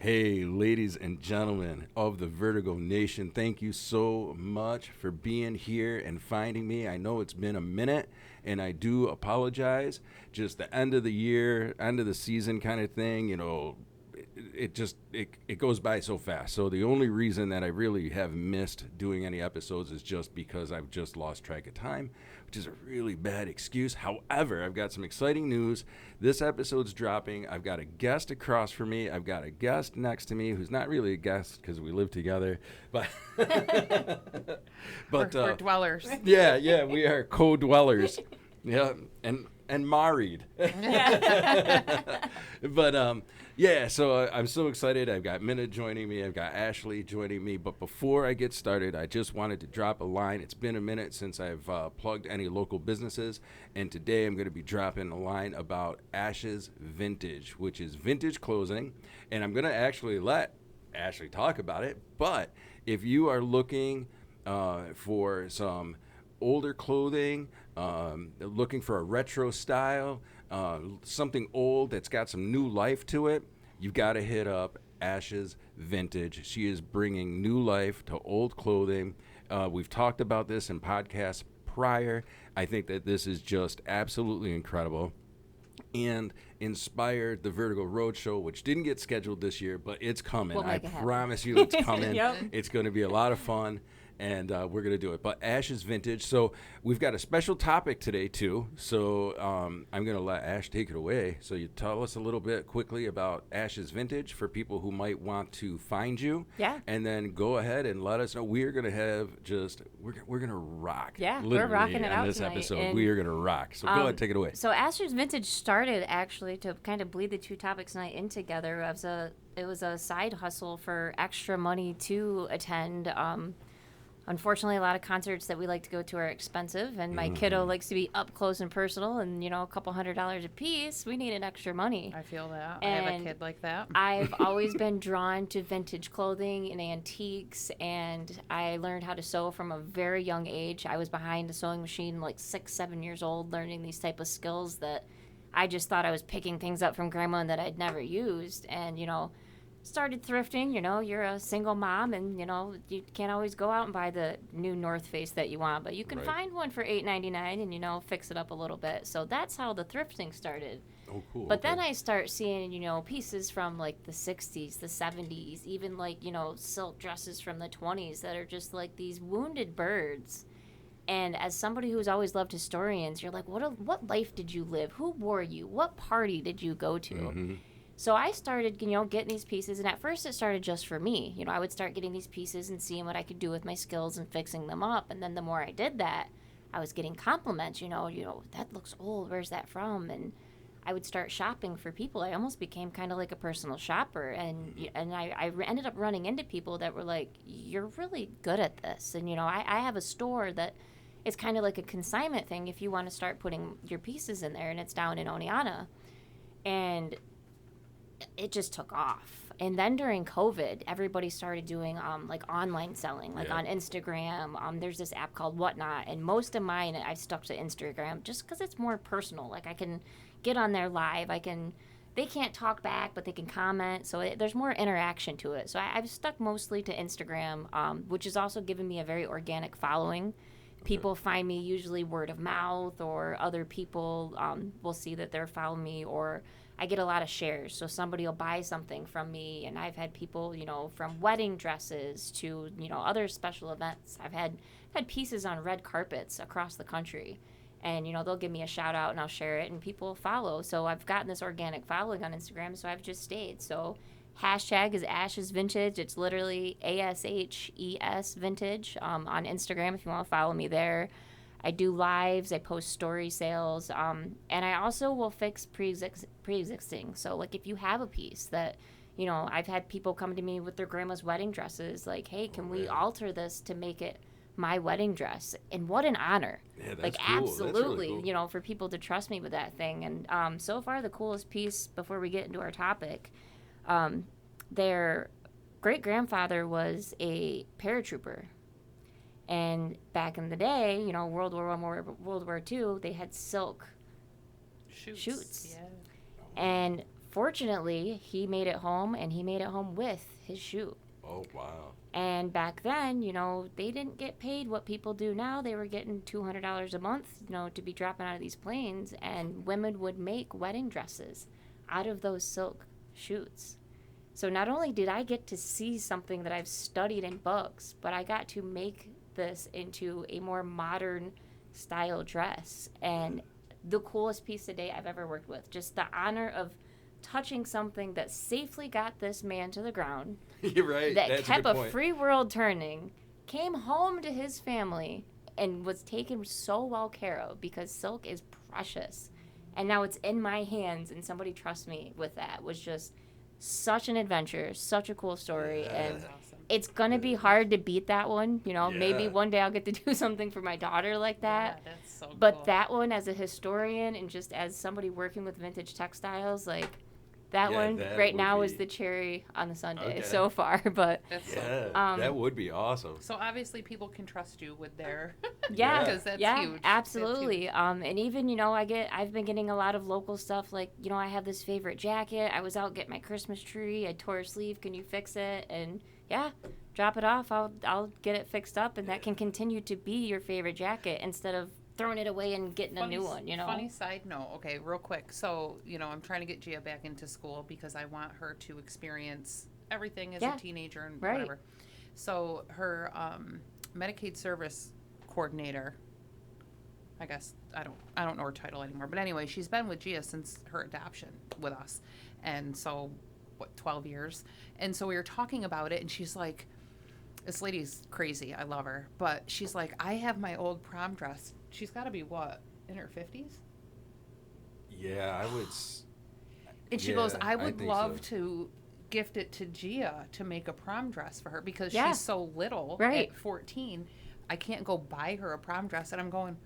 Hey, ladies and gentlemen of the Vertigo Nation, thank you so much for being here and finding me. I know it's been a minute, and I do apologize. Just the end of the year, end of the season kind of thing, it goes by so fast. So the only reason that I really have missed doing any episodes is just because I've just lost track of time, which is a really bad excuse. However, I've got some exciting news. This episode's dropping. I've got a guest across from me. I've got a guest next to me who's not really a guest because we live together, but we're dwellers. Yeah, we are co-dwellers. Yeah, and married. But so I'm so excited. I've got Minna joining me. I've got Ashley joining me. But before I get started, I just wanted to drop a line. It's been a minute since I've plugged any local businesses, and today I'm going to be dropping a line about Ash's Vintage, which is vintage clothing, and I'm going to actually let Ashley talk about it. But if you are looking for some older clothing, looking for a retro style, something old that's got some new life to it, you've got to hit up Ash's Vintage. She is bringing new life to old clothing. We've talked about this in podcasts prior. I think that this is just absolutely incredible and inspired the Vertigo Roadshow, which didn't get scheduled this year, but it's coming. I promise you it's coming. Yep. It's going to be a lot of fun. And we're going to do it. But Ash's Vintage. So we've got a special topic today, too. So I'm going to let Ash take it away. So you tell us a little bit quickly about Ash's Vintage for people who might want to find you. Yeah. And then go ahead and let us know. We are going to have we're going to rock. Yeah, we're rocking it on out this tonight. episode. And, we are going to rock. So go ahead, take it away. So Ash's Vintage started actually to kind of bleed the two topics tonight in together. It was a side hustle for extra money to attend. Unfortunately, a lot of concerts that we like to go to are expensive, and my kiddo likes to be up close and personal, and, a couple $100 a piece. We needed extra money. I feel that. And I have a kid like that. I've always been drawn to vintage clothing and antiques, and I learned how to sew from a very young age. I was behind a sewing machine like 6, 7 years old, learning these type of skills that I just thought I was picking things up from grandma and that I'd never used. And, started thrifting. You're a single mom, and you can't always go out and buy the new North Face that you want, but you can find one for $8.99 and fix it up a little bit. So that's how the thrifting started. Oh, cool. But then I start seeing pieces from like the 60s, the 70s, even like silk dresses from the 20s that are just like these wounded birds. And as somebody who's always loved historians, you're like, what life did you live? Who wore you? What party did you go to? Mm-hmm. So I started, getting these pieces, and at first it started just for me. I would start getting these pieces and seeing what I could do with my skills and fixing them up. And then the more I did that, I was getting compliments, that looks old, where's that from? And I would start shopping for people. I almost became kind of like a personal shopper. And I ended up running into people that were like, you're really good at this. And, I have a store that it's kind of like a consignment thing if you want to start putting your pieces in there, and it's down in Oneonta. And it just took off. And then during COVID, everybody started doing like online selling, like on Instagram. There's this app called Whatnot, and most of mine I've stuck to Instagram just because it's more personal. Like I can get on there live. They can't talk back, but they can comment. So there's more interaction to it. So I've stuck mostly to Instagram, which has also given me a very organic following. People find me usually word of mouth, or other people will see that they're following me, or I get a lot of shares. So somebody will buy something from me, and I've had people, from wedding dresses to, other special events. I've had pieces on red carpets across the country, and, they'll give me a shout out and I'll share it, and people follow. So I've gotten this organic following on Instagram, so I've just stayed. So hashtag is Ash's Vintage. It's literally ASHES Vintage on Instagram if you want to follow me there. I do lives, I post story sales, and I also will fix pre-existing. So, like, if you have a piece that, I've had people come to me with their grandma's wedding dresses, like, hey, can we alter this to make it my wedding dress? And what an honor. Yeah, that's like, cool. absolutely, That's really cool. For people to trust me with that thing. And so far, the coolest piece, before we get into our topic, their great-grandfather was a paratrooper. And back in the day, World War I, World War II, they had silk shoots. Yeah. And fortunately, he made it home, and he made it home with his shoe. Oh, wow. And back then, they didn't get paid what people do now. They were getting $200 a month, to be dropping out of these planes. And women would make wedding dresses out of those silk shoots. So not only did I get to see something that I've studied in books, but I got to make this into a more modern style dress. And the coolest piece of date I've ever worked with. Just the honor of touching something that safely got this man to the ground. You're right. That That's kept a, good a point. free world turning, came home to his family, and was taken so well care of because silk is precious. And now it's in my hands, and somebody trusts me with that. Was just such an adventure, such a cool story. Yeah. And That's awesome. it's going to be hard to beat that one. Maybe Yeah. one day I'll get to do something for my daughter like that. Yeah, that's so But cool. that one, as a historian and just as somebody working with vintage textiles, like that Yeah, one that right would now is be- the cherry on the sundae Okay. so far. But That's so Yeah, cool. that would be awesome. So obviously people can trust you with their yeah, because that's yeah, huge. That's absolutely. huge. And even I've been getting a lot of local stuff. Like I have this favorite jacket. I was out getting my Christmas tree. I tore a sleeve. Can you fix it? And yeah, drop it off. I'll get it fixed up, and that can continue to be your favorite jacket instead of throwing it away and getting a new one. Funny side note. Okay, real quick. So, I'm trying to get Gia back into school because I want her to experience everything as Yeah, a teenager and right. whatever. So, her Medicaid service coordinator, I guess I don't know her title anymore, but anyway, she's been with Gia since her adoption with us, and so 12 years, and so we were talking about it, and she's like, this lady's crazy. I love her. But she's like, I have my old prom dress. She's got to be, what, in her 50s? Yeah, I would. And she Yeah, goes, I I would think love so. to gift it to Gia to make a prom dress for her because Yeah. she's so little Right. at 14. I can't go buy her a prom dress. And I'm going,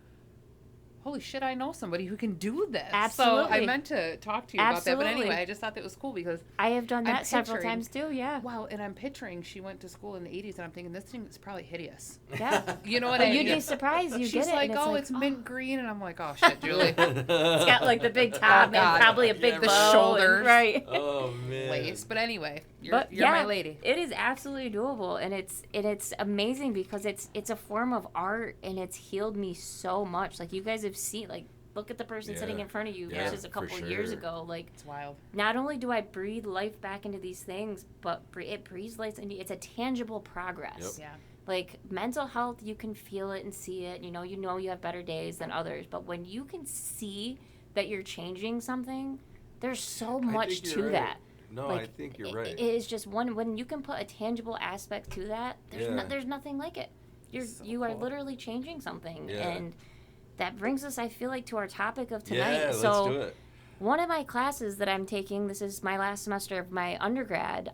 holy shit, I know somebody who can do this. So Absolutely. I meant to talk to you about that. But Absolutely. anyway, I just thought that was cool because I have done I'm that several picturing- times too. Yeah, wow, and I'm picturing she went to school in the 80s, and I'm thinking this thing is probably hideous. yeah. You know what I And mean? you'd be surprised. You She's get it. like, and oh, it's it's mint green, and I'm like, oh shit, Julie. It's got like the big top God. and probably a big Yeah, bow. right. and- Shoulders. right. Oh man. Lace. But anyway, you're But you're yeah, my lady. It is absolutely doable, and it's amazing because it's a form of art, and it's healed me so much. Like you guys have seen, like look at the person sitting Yeah. in front of you Yeah, versus a for couple of years sure. ago. Like It's wild. not only do I breathe life back into these things, but it breathes life into it's a tangible progress. Yep. Yeah. Like mental health, you can feel it and see it. You know you have better days than others. But when you can see that you're changing something, there's so I much think you're to right. that. No, Like, I think you're it- right. It is just when you can put a tangible aspect to that. Yeah. There's nothing like it. So You are cool. literally changing something, Yeah. and that brings us, I feel like, to our topic of tonight. Yeah, so let's do it. one of my classes that I'm taking, this is my last semester of my undergrad,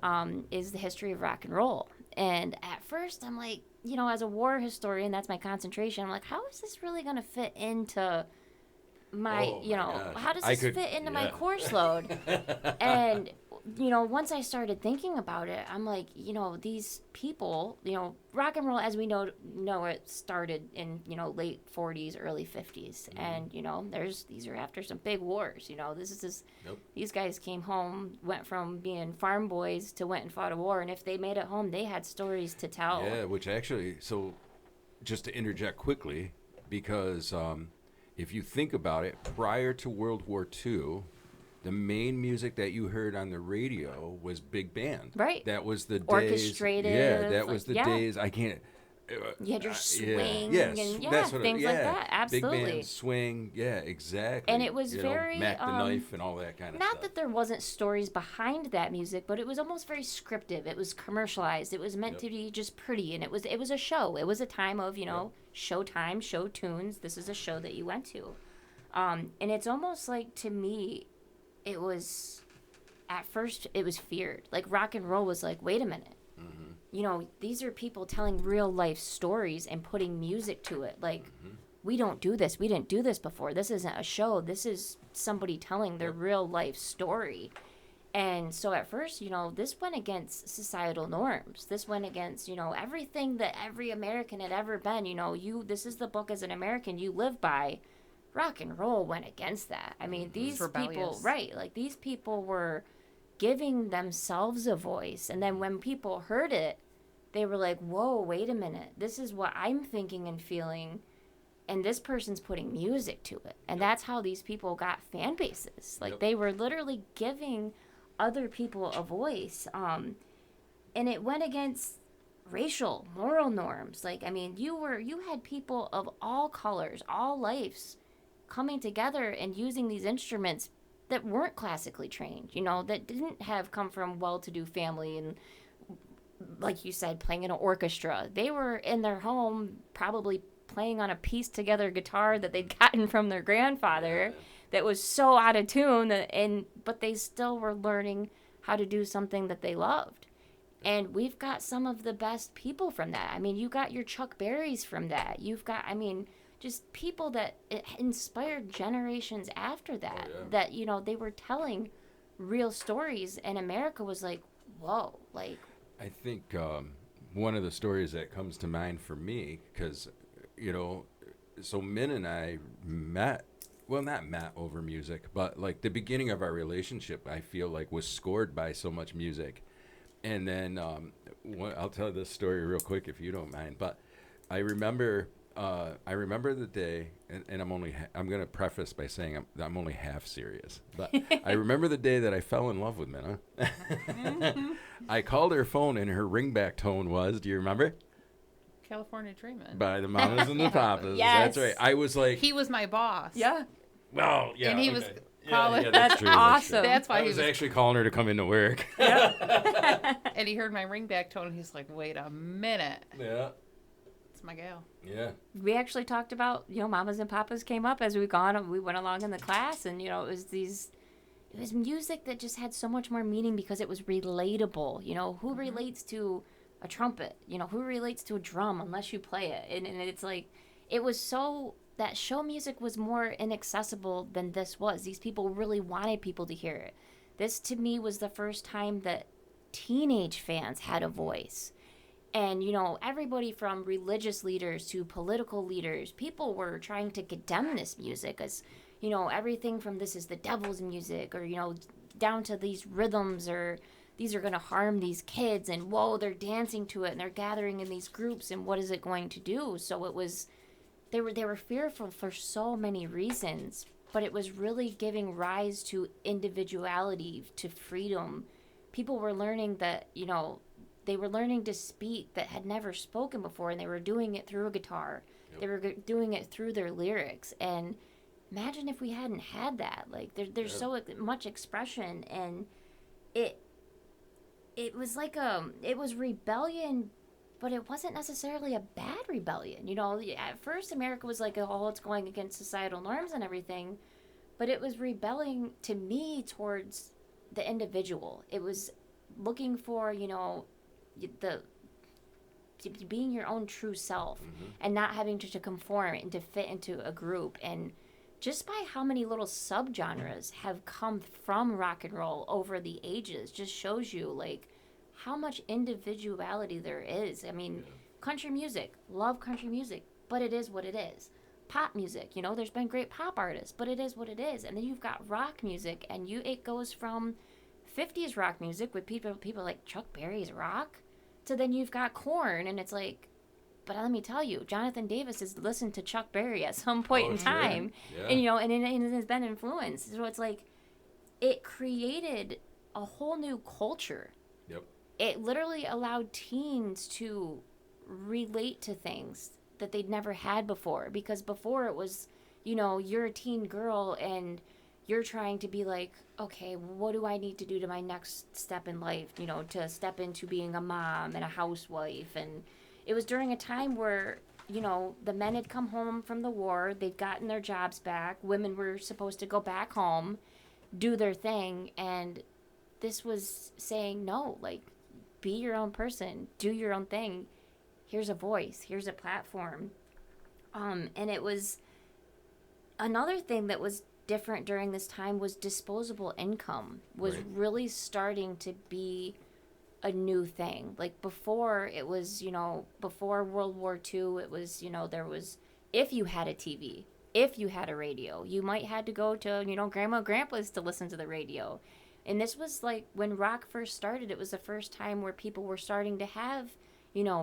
is the history of rock and roll. And at first, I'm like, as a war historian, that's my concentration. I'm like, how is this really going to fit into my, Oh my gosh. how does I this could- fit into my yeah. course load? And, once I started thinking about it, I'm like, these people, rock and roll as we know it started in, late 40s, early 50s. And, these are after some big wars, Nope. these guys came home, went from being farm boys to went and fought a war. And if they made it home, they had stories to tell. Yeah, which actually, so just to interject quickly, because if you think about it, prior to World War II, the main music that you heard on the radio was big band. Right. That was the days. Orchestrated, Yeah, that like, was the yeah. days. I can't. You had your yeah, swing yes, and that's what things like that. Big Absolutely. band, swing. Yeah, exactly. And it was very, Mac the Knife and all that kind of Not stuff. that there wasn't stories behind that music, but it was almost very scriptive. It was commercialized. It was meant Yep. to be just pretty, and it was a show. It was a time of show time, show tunes. This is a show that you went to, and it's almost like, to me, it was at first it was feared. Like rock and roll was like, wait a minute. These are people telling real life stories and putting music to it. Like, we don't do this. We didn't do this before. This isn't a show. This is somebody telling their real life story. And so at first, this went against societal norms. This went against, everything that every American had ever been. This is the book as an American you live by. Rock and roll went against that. I mean, these people, rebellious. right, like these people were giving themselves a voice. And then when people heard it, they were like, whoa, wait a minute. This is what I'm thinking and feeling. And this person's putting music to it. And that's how these people got fan bases. Like, they were literally giving other people a voice. And it went against racial, moral norms. Like, I mean, you had people of all colors, all lives coming together and using these instruments that weren't classically trained, you know, that didn't have come from well-to-do family and, like you said, playing in an orchestra. They were in their home probably playing on a pieced together guitar that they'd gotten from their grandfather that was so out of tune, but they still were learning how to do something that they loved. And we've got some of the best people from that. I mean, you got your Chuck Berrys from that. You've got, I mean, just people that inspired generations after that, that, you know, they were telling real stories, and America was like, whoa, like. I think one of the stories that comes to mind for me, because, you know, so Min and I met, well, not met over music, but like the beginning of our relationship, I feel like was scored by so much music. And then I'll tell this story real quick if you don't mind, but I remember the day, and I'm going to preface by saying I'm only half serious, but I remember the day that I fell in love with Minna. I called her phone, and her ringback tone was, do you remember? California Dreamin'. By the Mamas and the Papas. Yes. That's right. I was like, He was my boss. Yeah. well, yeah. And he was okay. calling. Yeah, That's true, awesome. true. That's why I he was was. actually calling her to come into work. And he heard my ringback tone, and he's like, wait a minute. Yeah. It's my gal. Yeah. We actually talked about, you know, Mamas and Papas came up as we went along in the class, and, you know, it was music that just had so much more meaning because it was relatable. You know, who relates to a trumpet? You know, who relates to a drum unless you play it? And it's like, it was so, that show music was more inaccessible than this was. These people really wanted people to hear it. This, to me, was the first time that teenage fans had a voice. And, you know, everybody from religious leaders to political leaders, people were trying to condemn this music as, you know, everything from this is the devil's music, or, you know, down to these rhythms, or these are going to harm these kids, and whoa, they're dancing to it, and they're gathering in these groups, and what is it going to do? So it was, they were fearful for so many reasons, but it was really giving rise to individuality, to freedom. People were learning that, you know, they were learning to speak that had never spoken before, and they were doing it through a guitar. Yep. They were doing it through their lyrics. And imagine if we hadn't had that. Like, there's so much expression, and it was like it was rebellion, but it wasn't necessarily a bad rebellion. You know, at first America was like, oh, it's going against societal norms and everything, but it was rebelling, to me, towards the individual. It was looking for, you know, being your own true self, and not having to conform and to fit into a group. And just by how many little subgenres have come from rock and roll over the ages just shows you, like, how much individuality there is. I mean, country music, love country music, but it is what it is. Pop music, you know, there's been great pop artists, but it is what it is. And then you've got rock music, and it goes from 50s rock music with people like Chuck Berry's rock, to then you've got Korn, and it's like, but let me tell you, Jonathan Davis has listened to Chuck Berry at some point in time, and, you know, and it has been influenced. So it's like, it created a whole new culture. Yep. It literally allowed teens to relate to things that they'd never had before, because before it was, you know, you're a teen girl and you're trying to be like, okay, what do I need to do to my next step in life, you know, to step into being a mom and a housewife. And it was during a time where, you know, the men had come home from the war, they'd gotten their jobs back, women were supposed to go back home, do their thing, and this was saying, no, like, be your own person, do your own thing, here's a voice, here's a platform. And it was, another thing that was different during this time was disposable income was really starting to be a new thing. Like, before, it was, you know, before World War II, it was, you know, there was, if you had a TV, if you had a radio, you might had to go to, you know, grandma and grandpa's to listen to the radio. And this was like when rock first started, it was the first time where people were starting to have,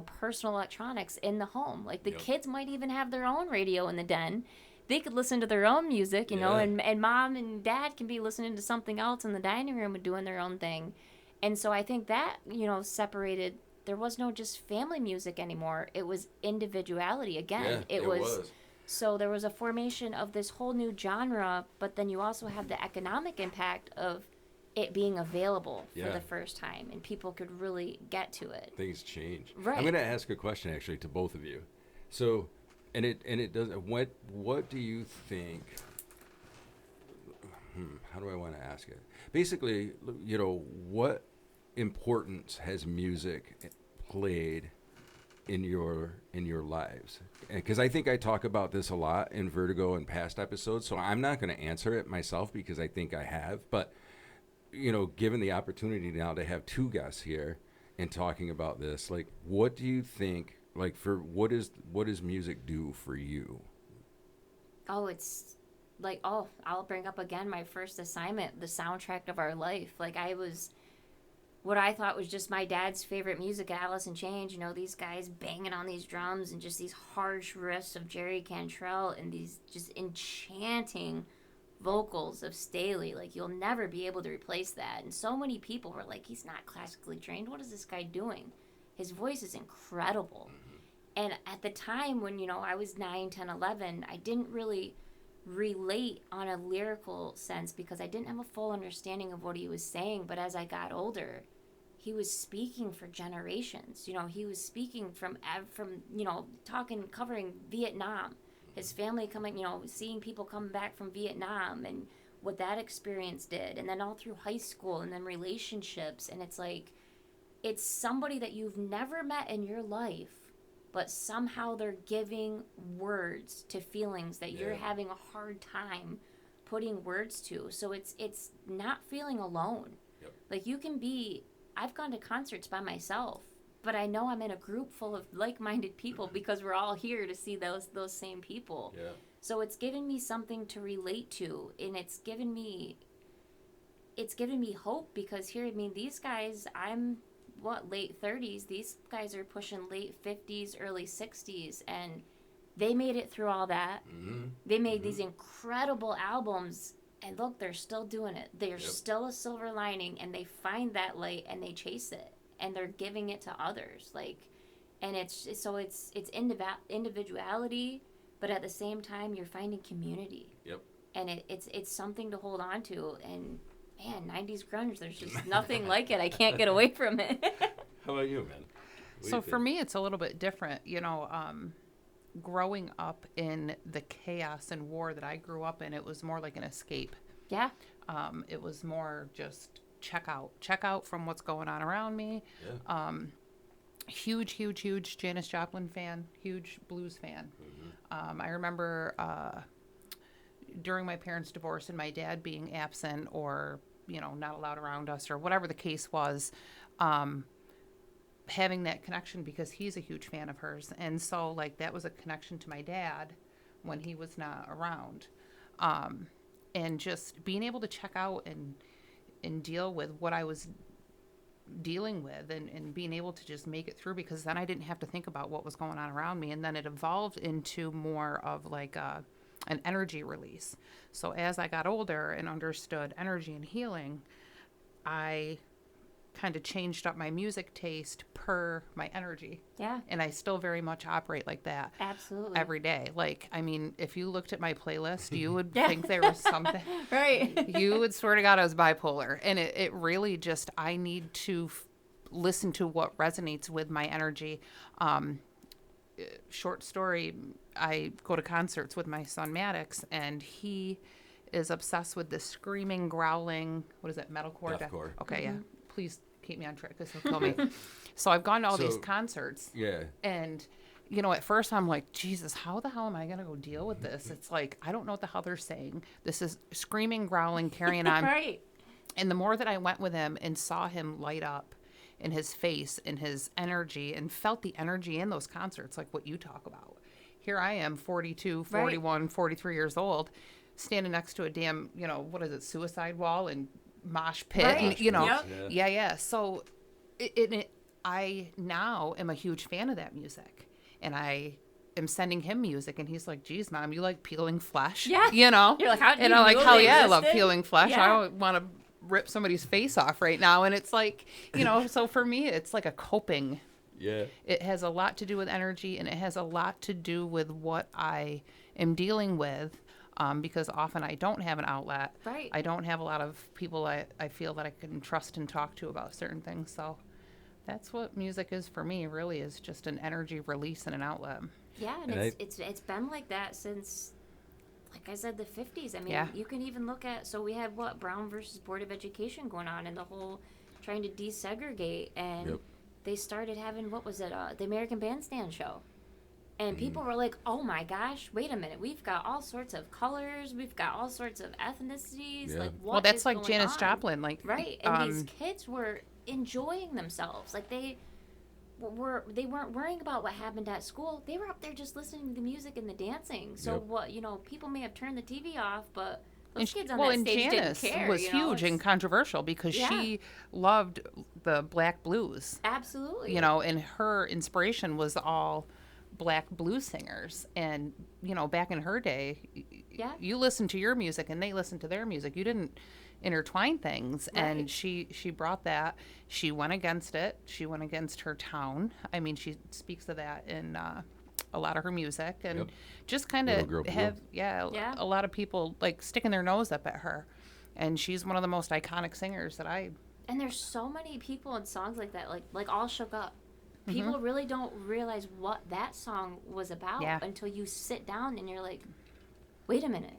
personal electronics in the home. Like the Yep. kids might even have their own radio in the den. They could listen to their own music, Yeah. and mom and dad can be listening to something else in the dining room and doing their own thing. And so I think that, separated. There was no just family music anymore. It was individuality again. Yeah, it was. So there was a formation of this whole new genre, but then you also have the economic impact of it being available for Yeah. the first time, and people could really get to it. Things change. Right. I'm going to ask a question actually to both of you. So, and it does. What do you think? How do I want to ask it? Basically, what importance has music played in your lives? Because I think I talk about this a lot in Vertigo and past episodes, so I'm not going to answer it myself because I think I have. But given the opportunity now to have two guests here and talking about this, like, what do you think? Like, what does music do for you? Oh, it's like, I'll bring up again my first assignment, the soundtrack of our life. Like, what I thought was just my dad's favorite music, Alice in Chains, these guys banging on these drums and just these harsh riffs of Jerry Cantrell and these just enchanting vocals of Staley. Like, you'll never be able to replace that. And so many people were like, he's not classically trained. What is this guy doing? His voice is incredible. And at the time when, I was 9, 10, 11, I didn't really relate on a lyrical sense because I didn't have a full understanding of what he was saying. But as I got older, he was speaking for generations. He was speaking from covering Vietnam, his family coming, seeing people coming back from Vietnam and what that experience did. And then all through high school and then relationships. And it's like, it's somebody that you've never met in your life, but somehow they're giving words to feelings that you're having a hard time putting words to. So it's not feeling alone. Yep. Like I've gone to concerts by myself, but I know I'm in a group full of like-minded people because we're all here to see those same people. Yeah. So it's given me something to relate to, and it's given me hope because these guys, I'm late 30s, these guys are pushing late 50s, early 60s, and they made it through all that. They made these incredible albums, and look, they're still doing it. There's still a silver lining, and they find that light and they chase it, and they're giving it to others. And it's individuality, but at the same time you're finding community. Yep. And it's something to hold on to. And man, 90s grunge, there's just nothing like it. I can't get away from it. How about you, man? So for me, it's a little bit different. Growing up in the chaos and war that I grew up in, it was more like an escape. Yeah. It was more just check out from what's going on around me. Yeah. Huge Janis Joplin fan, huge blues fan. I remember during my parents' divorce and my dad being absent or not allowed around us or whatever the case was, having that connection because he's a huge fan of hers. And so that was a connection to my dad when he was not around. And just being able to check out and deal with what I was dealing with and being able to just make it through, because then I didn't have to think about what was going on around me. And then it evolved into more of an energy release. So as I got older and understood energy and healing, I kind of changed up my music taste per my energy. Yeah. And I still very much operate like that. Absolutely. Every day. If you looked at my playlist, you would think there was something. Right. You would swear to God I was bipolar. And it really just, I need to listen to what resonates with my energy. Short story, I go to concerts with my son Maddox, and he is obsessed with this screaming, growling, what is it, metalcore? Deathcore. Okay, yeah. Please keep me on track because he'll kill me. So I've gone to all these concerts. Yeah. And, at first I'm like, Jesus, how the hell am I going to go deal with this? It's like, I don't know what the hell they're saying. This is screaming, growling, carrying on. Right. And the more that I went with him and saw him light up in his face and his energy and felt the energy in those concerts, like what you talk about. Here I am, 42, 41, 43 years old, standing next to a damn, what is it, suicide wall and mosh pit, Right. and, you know, Yep. yeah. So, I now am a huge fan of that music, and I am sending him music, and he's like, "Geez, Mom, you like peeling flesh?" Yeah. You know, You're like, "How do and you I'm like, know "Hell they yeah, I love existed?" peeling flesh. Yeah. I don't want to rip somebody's face off right now." And it's like, you know, so for me, it's like a coping. Yeah. It has a lot to do with energy, and it has a lot to do with what I am dealing with, because often I don't have an outlet. Right. I don't have a lot of people I feel that I can trust and talk to about certain things. So that's what music is for me, really, is just an energy release and an outlet. Yeah, and And it's been like that since, like I said, the 50s. I mean, Yeah. you can even look at, so we had what, Brown versus Board of Education going on, and the whole trying to desegregate, and Yep. they started having, what was it, the American Bandstand show. And people were like, oh my gosh, wait a minute, we've got all sorts of colors, we've got all sorts of ethnicities. Yeah. Like, what Well, that's is like going Janis on? Joplin, like Right, and these kids were enjoying themselves. Like, they weren't worrying about what happened at school. They were up there just listening to the music and the dancing. So Yep. what, you know, people may have turned the TV off, but those And kids on well, that and stage Janis didn't care. was you know? huge and It's- controversial because Yeah. she loved the black blues, absolutely. you know, and her inspiration was all black blues singers. And, you know, back in her day, Yeah. you listened to your music and they listened to their music. You didn't intertwine things. And Right. she brought that. She went against it. She went against her town. I mean, she speaks of that in a lot of her music, and Yep. just kind Little Girl of Blue. have Yeah. a lot of people like sticking their nose up at her. And she's one of the most iconic singers that I And there's so many people in songs like that, like All Shook Up. Mm-hmm. People really don't realize what that song was about Yeah. until you sit down and you're like, wait a minute.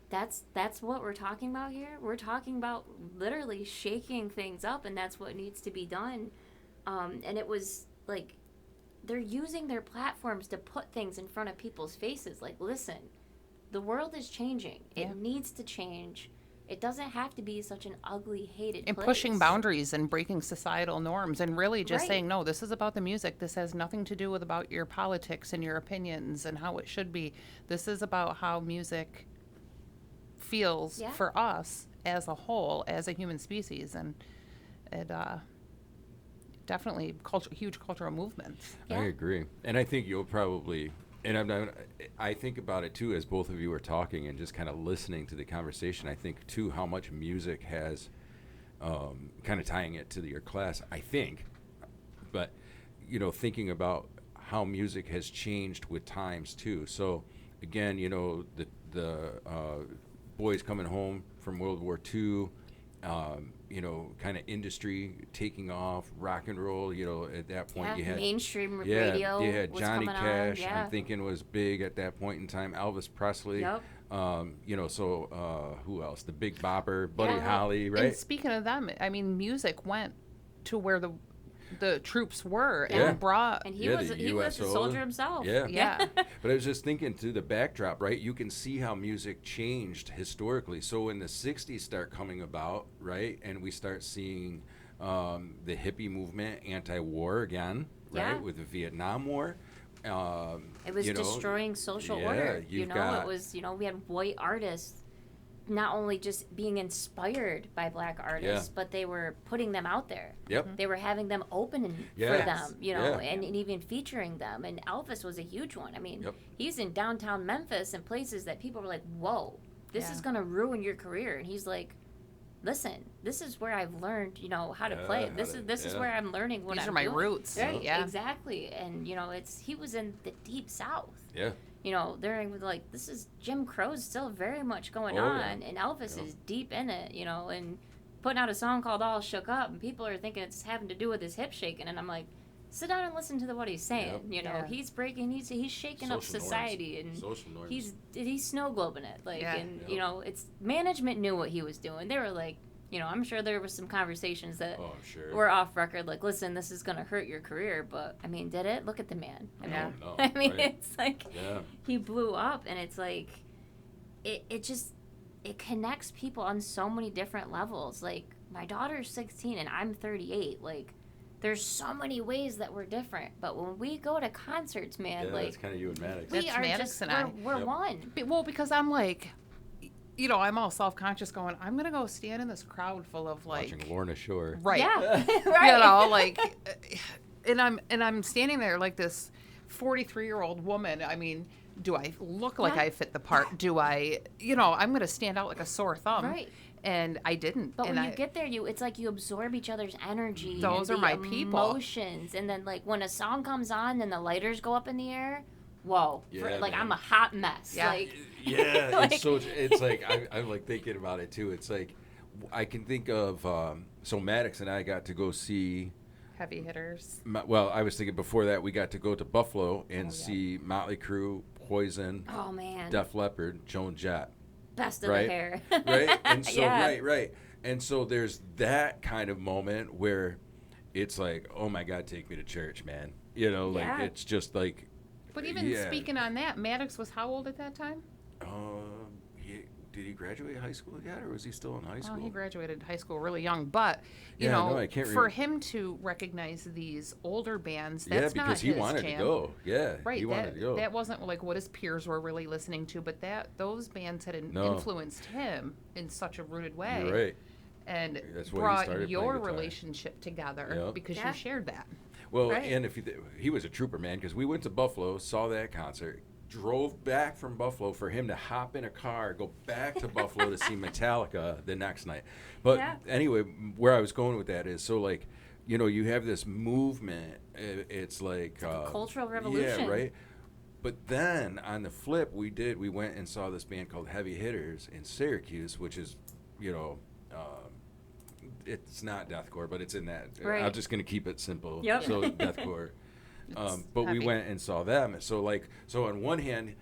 That's what we're talking about here. We're talking about literally shaking things up, and that's what needs to be done. And it was like they're using their platforms to put things in front of people's faces. Like, listen, the world is changing. Yeah. It needs to change. It doesn't have to be such an ugly, hated and place. pushing boundaries and breaking societal norms and really just Right. saying, no, this is about the music. This has nothing to do with about your politics and your opinions and how it should be. This is about how music feels Yeah. for us as a whole, as a human species. And it definitely huge cultural movements. Yeah. I agree, and I think you'll probably. And I think about it too as both of you were talking and just kind of listening to the conversation. I think too how much music has, kind of tying it to your class. I think, but you know, thinking about how music has changed with times too. So again, you know, the boys coming home from World War II. You know, kind of industry taking off, rock and roll. You know, at that point Yeah, you had mainstream yeah, radio. you had was Johnny coming Cash. On. Yeah. I'm thinking was big at that point in time. Elvis Presley. Yep. You know, so who else? The Big Bopper, Buddy Yeah. Holly, right? And speaking of them, I mean, music went to where the troops were Yeah. and brought. And Yeah, he the was a USO. soldier himself. Yeah. Yeah. But I was just thinking through the backdrop, right? You can see how music changed historically. So when the 60s start coming about, right, and we start seeing the hippie movement, anti-war again, right, Yeah. with the Vietnam War. It was you know, destroying social yeah, order. You you've know, got- it was, we had white artists not only just being inspired by black artists, but they were putting them out there. Yep. They were having them open for Yes. them, Yeah. and even featuring them. And Elvis was a huge one. I mean, Yep. he's in downtown Memphis and places that people were like, whoa, this Yeah. is going to ruin your career. And he's like, listen, this is where I've learned, how to play. how This to- is yeah. where I'm learning what These I'm are my doing. roots. Right, Yeah. exactly. And, he was in the deep South. Yeah. They're like, this is Jim Crow's still very much going Oh, yeah. on, and Elvis Yeah. is deep in it, and putting out a song called All Shook Up, and people are thinking it's having to do with his hip shaking, and I'm like, sit down and listen to what he's saying. Yeah. He's breaking, he's shaking up Social norms. society, and Social norms. he's snow globing it, like, Yeah. and Yeah. it's management knew what he was doing. They were like, I'm sure there was some conversations that Oh, I'm sure. were off record, like, listen, this is gonna hurt your career, but I mean, did it? Look at the man. I Yeah. mean, No, I mean, right. it's like Yeah. he blew up, and it's like it connects people on so many different levels. Like, my daughter's 16 and I'm 38. Like, there's so many ways that we're different, but when we go to concerts, man, Yeah, like, that's kind of you and Maddox. we That's are Maddox just and I. we're Yep. one. Well, because I'm like, you know, I'm all self-conscious going, I'm going to go stand in this crowd full of like, Watching Lorna Shore. right. Yeah, You right. know, like, and I'm standing there like this 43-year-old woman. I mean, do I look like Yeah. I fit the part? Do I, you know, I'm going to stand out like a sore thumb. Right. And I didn't. But and when you get there, it's like you absorb each other's energy. Those and are the my people. emotions, and then like when a song comes on and the lighters go up in the air, whoa! Yeah, like man. I'm a hot mess. Yeah. Like Yeah, Like- it's like I'm like thinking about it too. It's like I can think of so Maddox and I got to go see. heavy hitters. Well, I was thinking before that we got to go to Buffalo and Oh, yeah. see Motley Crue, Poison, oh man, Def Leppard, Joan Jett. best of right? the hair. Right? And so Yeah. right. And so there's that kind of moment where it's like, oh my God, take me to church, man. You know, like Yeah. it's just like. But even yeah. speaking on that, Maddox was how old at that time? Did he graduate high school yet, or was he still in high school? Oh, he graduated high school really young. But, you Yeah, know, no, I can't for remember. him to recognize these older bands, Yeah, that's because not he his wanted jam. to go. Yeah, Right, he wanted to go. that wasn't like what his peers were really listening to, but those bands had No. influenced him in such a rooted way. You're right. And That's why he brought started your playing guitar. relationship together Yep. because Yeah. you shared that. Well, Right. and if he was a trooper, man, because we went to Buffalo, saw that concert, drove back from Buffalo for him to hop in a car, go back to Buffalo to see Metallica the next night. But Yeah. anyway, where I was going with that is, so like, you know, you have this movement. It's like a cultural revolution. Yeah, right. But then on the flip, we went and saw this band called Heavy Hitters in Syracuse, which is, you know. It's not deathcore, but it's in that. Right. I'm just gonna keep it simple. Yep. So deathcore. It's But we heavy. went and saw them. So on one hand,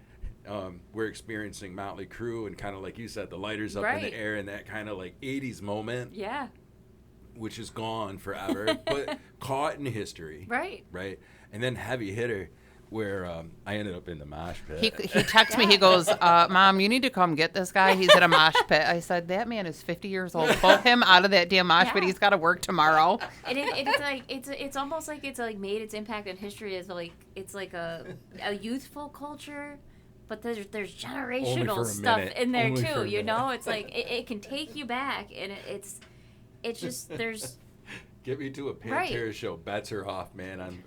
we're experiencing Motley Crue and kind of like you said, the lighters up in Right. the air and that kind of like 80s moment, Yeah. which is gone forever, but caught in history. Right. Right. And then Heavy Hitter, where I ended up in the mosh pit. He texts me, he goes, Mom, you need to come get this guy. He's at a mosh pit. I said, that man is 50 years old. Pull him out of that damn mosh pit. Yeah. He's got to work tomorrow. And it's like it's almost like it's like made its impact in history as like it's like a youthful culture, but there's Only generational for a stuff minute. in there Only for too. a You minute. know, it's like it can take you back, and it's just there's Get me to a Right. Pantera show. Bets are off, man. and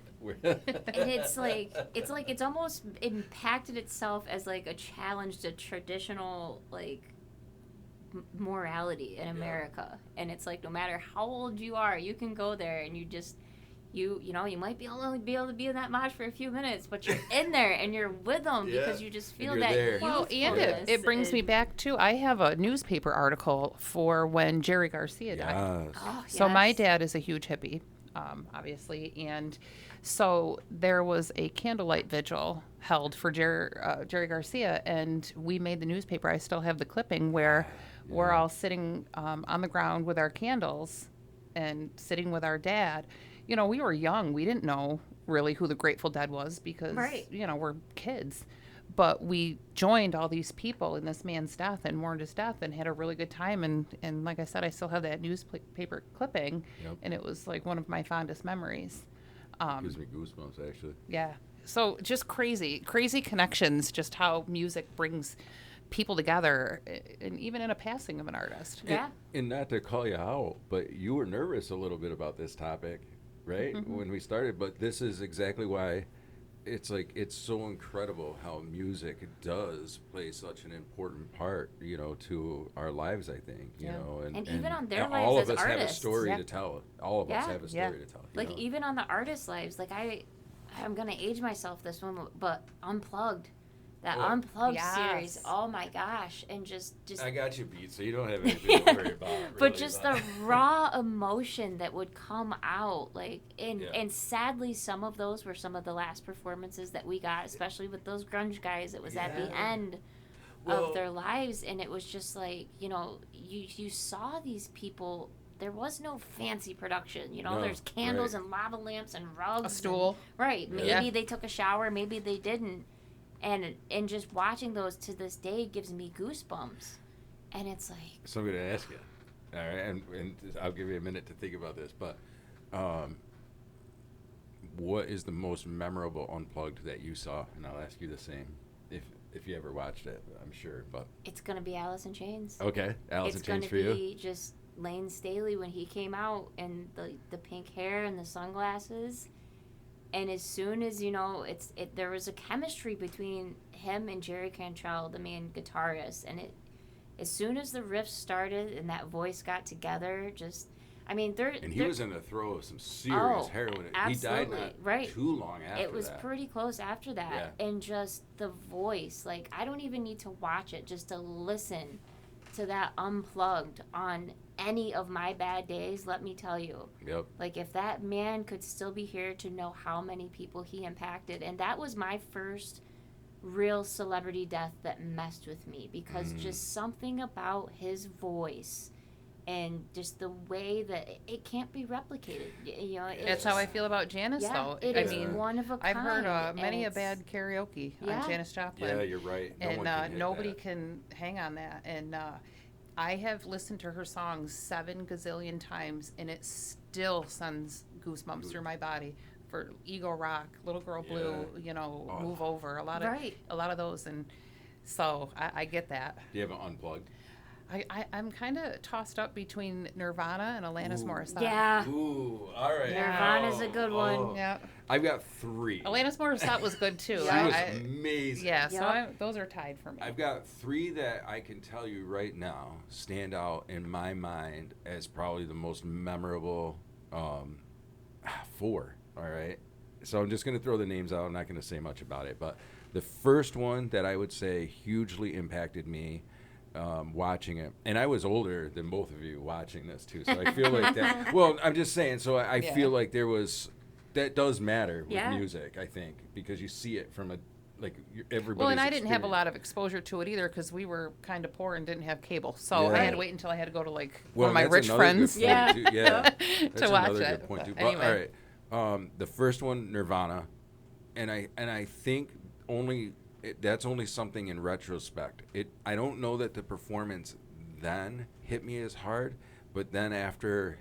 it's like it's almost impacted itself as like a challenge to traditional like morality in America. And it's like no matter how old you are, you can go there and you just you know you might only be able to be in that mosh for a few minutes, but you're in there and you're with them Yeah, because you just and feel you're that there. Well, and youthfulness it brings me and- back to, I have a newspaper article for when Jerry Garcia died. Yes. Oh, So my yes. dad is a huge hippie, obviously, and so there was a candlelight vigil held for Jerry Garcia, and we made the newspaper. I still have the clipping where we're all sitting on the ground with our candles and sitting with our dad. You know, we were young. We didn't know really who the Grateful Dead was because, Right. you know, we're kids. But we joined all these people in this man's death and mourned his death and had a really good time. And like I said, I still have that newspaper clipping, Yep. and it was like one of my fondest memories. Gives me goosebumps, actually. Yeah. So just crazy connections, just how music brings people together, and even in a passing of an artist. Yeah. And not to call you out, but you were nervous a little bit about this topic, right? Mm-hmm. When we started. But this is exactly why it's like it's so incredible how music does play such an important part, you know, to our lives. I think, you Yeah. know, And even on their all lives of as us have a artists. story Yeah. to tell. All of us Yeah. have a Yeah. story to tell. you Like know? even on the artists' lives, like I'm gonna age myself this one, but Unplugged, that Oh. Unplugged Yes. series, oh my gosh, and just I got you beat, so you don't have anything to worry about. but really, just the raw emotion that would come out, like and Yeah. and sadly some of those were some of the last performances that we got, especially with those grunge guys. It was at the Yeah. end Well- of their lives, and it was just like, you know, you saw these people. There was no fancy production, you know. No, There's candles right. and lava lamps and rugs, A and- stool. right? Maybe Yeah. they took a shower, maybe they didn't, and just watching those to this day gives me goosebumps, and it's like, So I'm going to ask you, all right, and I'll give you a minute to think about this, but what is the most memorable Unplugged that you saw? And I'll ask you the same. if you ever watched it, I'm sure. But It's gonna be Alice in Chains. okay, Alice in It's Chains gonna for you. be just Lane Staley when he came out and the pink hair and the sunglasses. And as soon as there was a chemistry between him and Jerry Cantrell, the main guitarist, and as soon as the riffs started and that voice got together, And he was in the throw of some serious heroin. He died absolutely, not right. too long after It was that. pretty close after that, Yeah. and just the voice, like I don't even need to watch it just to listen to that unplugged on any of my bad days. Let me tell you, Yep. like if that man could still be here to know how many people he impacted, and that was my first real celebrity death that messed with me because just something about his voice and just the way that it can't be replicated. That's how I feel about Janis, yeah, though. it I is mean, one of a I've kind. heard many a and bad karaoke Yeah. on Janis Joplin. Yeah, you're right. No one can And hit nobody that. can hang on that. And I have listened to her songs 7 gazillion times, and it still sends goosebumps through my body. For Ego Rock, Little Girl Blue, Oh. Move Over, a lot Right. of those, and so I get that. Do you have an unplugged? I'm kind of tossed up between Nirvana and Alanis Morissette. Yeah. Ooh, all right. Nirvana's a good one. Yeah. I've got 3. Alanis Morissette was good too. She Yeah. was amazing. Yeah, so Yep. those are tied for me. I've got 3 that I can tell you right now stand out in my mind as probably the most memorable 4. All right. So I'm just going to throw the names out. I'm not going to say much about it. But the first one that I would say hugely impacted me watching it, and I was older than both of you watching this too. So I feel like that. Well, I'm just saying. So I Yeah. feel like that does matter with Yeah. music, I think, because you see it from everybody's Well, and I didn't have a experience. lot of exposure to it either because we were kind of poor and didn't have cable. So Yeah. I had to Right. wait until I had to go to one Well, of my that's rich another good friends point, Yeah. too. Yeah, that's to watch another it. good point too. But But, anyway. all right, the first one, Nirvana, and I think that's only something in retrospect. I don't know that the performance then hit me as hard, but then after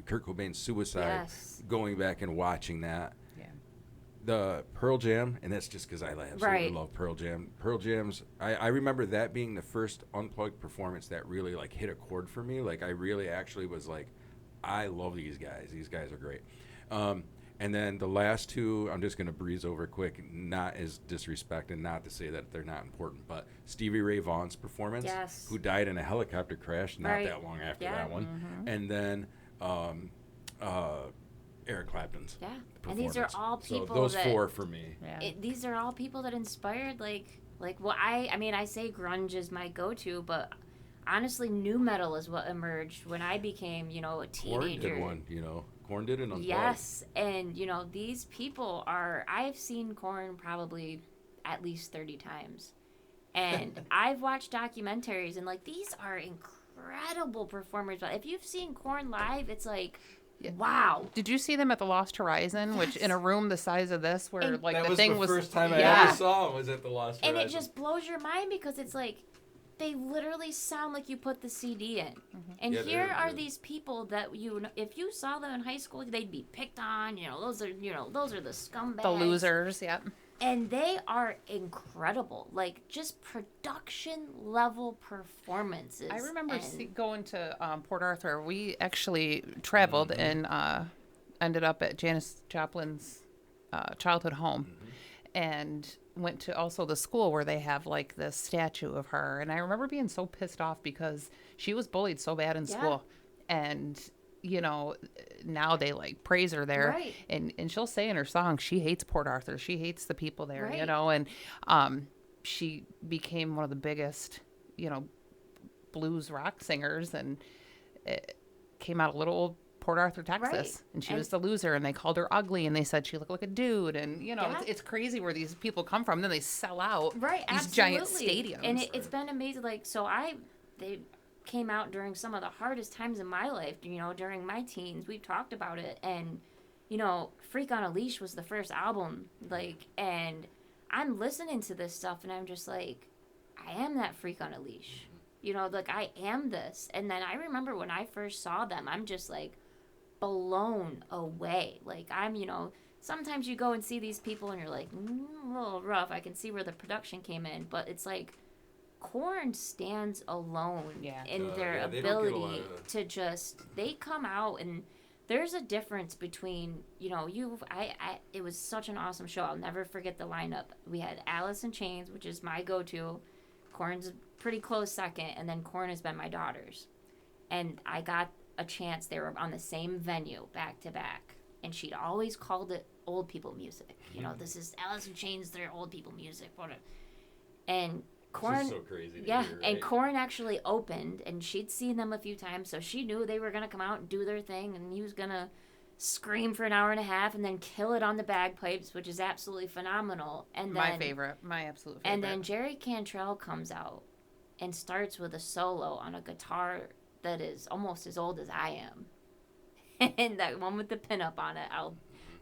Kurt Cobain's suicide, Yes. going back and watching that. Yeah. The Pearl Jam, and that's just because I absolutely Right. love Pearl Jam. Pearl Jam's, I remember that being the first unplugged performance that really like hit a chord for me. Like I really actually was like, I love these guys. These guys are great. And then the last 2, I'm just going to breeze over quick, not as disrespect and not to say that they're not important, but Stevie Ray Vaughan's performance, Yes. who died in a helicopter crash not Right. that long after Yeah. that one. And then Eric Clapton's. Yeah. And these are performance. all people So those that 4 for me. Yeah. these are all people that inspired well I mean I say grunge is my go-to, but honestly new metal is what emerged when I became a Korn teenager. did one, Korn did an unplugged. Yes, and these people I've seen Korn probably at least 30 times. And I've watched documentaries and these are incredible performers. But if you've seen Korn live, it's like wow. Did you see them at the Lost Horizon, which in a room the size of this, where And- like That the thing the was first time I Yeah. ever saw him was at the Lost And Horizon. it just blows your mind because it's like they literally sound like you put the CD in. And Yeah, here they're are good. these people that if you saw them in high school, they'd be picked on. Those are the scumbags. the losers. Yeah. And they are incredible. Like just production level performances. I remember and going to Port Arthur. We actually traveled and ended up at Janis Joplin's childhood home, and went to also the school where they have like this statue of her. And I remember being so pissed off because she was bullied so bad in Yeah. school, and now they like praise her there, Right. and she'll say in her song she hates Port Arthur, she hates the people there, Right. and she became one of the biggest blues rock singers, and it came out of little old Port Arthur, Texas, Right. and she And- was the loser, and they called her ugly, and they said she looked like a dude, and Yeah. it's crazy where these people come from. Then they sell out right, these giant absolutely. stadiums. And it's been amazing. They came out during some of the hardest times in my life. During my teens, we've talked about it, and Freak on a Leash was the first album. And I'm listening to this stuff, and I'm just like, I am that freak on a leash. I am this. And then I remember when I first saw them, I'm just like blown away. I'm, sometimes you go and see these people and you're like, a little rough. I can see where the production came in, but it's like Korn stands alone in their they don't get a lot ability of- to just, they come out and there's a difference between, it was such an awesome show. I'll never forget the lineup. We had Alice in Chains, which is my go-to. Korn's a pretty close second, and then Korn has been my daughter's. And I got a chance, they were on the same venue back to back, and she'd always called it old people music. This is Alice in Chains, they're old people music. Whatever. And Korn, This is so crazy to yeah, hear, and right? Korn actually opened, and she'd seen them a few times, so she knew they were gonna come out and do their thing, and he was gonna scream for an hour and a half, and then kill it on the bagpipes, which is absolutely phenomenal. And My then, favorite, my absolute favorite. and then Jerry Cantrell comes out and starts with a solo on a guitar that is almost as old as I am, and that one with the pinup on it.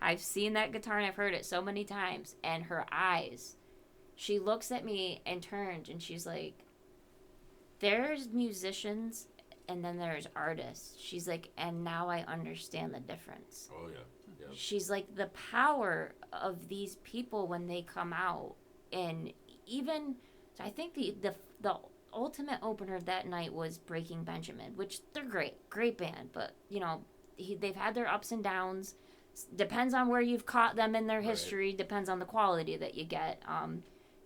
I've seen that guitar and I've heard it so many times, and her eyes. She looks at me and turns and she's like, there's musicians and then there's artists. She's like, and now I understand the difference. Oh, yeah. Yep. She's like, the power of these people when they come out. And even, so I think the ultimate opener that night was Breaking Benjamin, which they're great band. But, they've had their ups and downs. Depends on where you've caught them in their history. Depends on the quality that you get.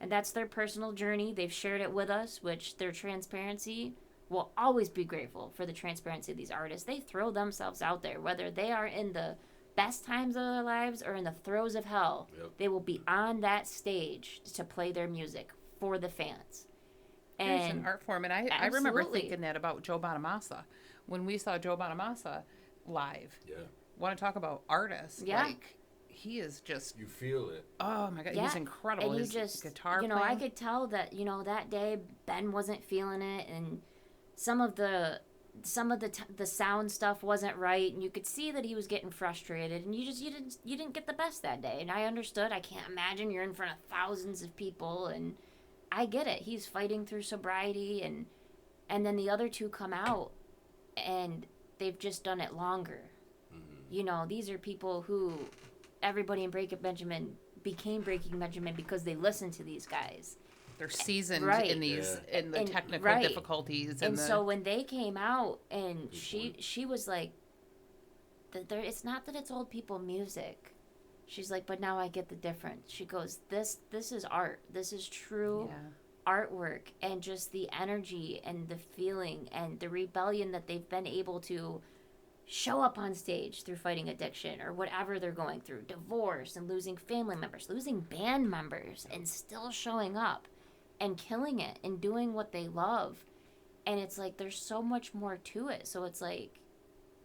And that's their personal journey. They've shared it with us, which their transparency, will always be grateful for the transparency of these artists. They throw themselves out there, whether they are in the best times of their lives or in the throes of hell. Yep. They will be on that stage to play their music for the fans. It's an art form, and I remember Absolutely. thinking that about Joe Bonamassa when we saw Joe Bonamassa live. Yeah. Want to talk about artists? Yeah. Like, he is just, You feel it. oh my god, Yeah. he's incredible. And you His just, guitar I playing. could tell that, that day Ben wasn't feeling it, and some of the sound stuff wasn't right, and you could see that he was getting frustrated, and you didn't get the best that day. And I understood. I can't imagine you're in front of thousands of people, and I get it. He's fighting through sobriety, and then the other two come out, and they've just done it longer. These are people who everybody in Breaking Benjamin became Breaking Benjamin because they listened to these guys. They're seasoned Right. in these in the And- technical right. difficulties And the, so when they came out, and Good she was like, it's not that it's old people music. She's like, but now I get the difference. She goes, this is art. This is true artwork, and just the energy and the feeling and the rebellion that they've been able to show up on stage through fighting addiction or whatever they're going through, divorce and losing family members, losing band members, and still showing up and killing it and doing what they love. And it's like there's so much more to it. So it's like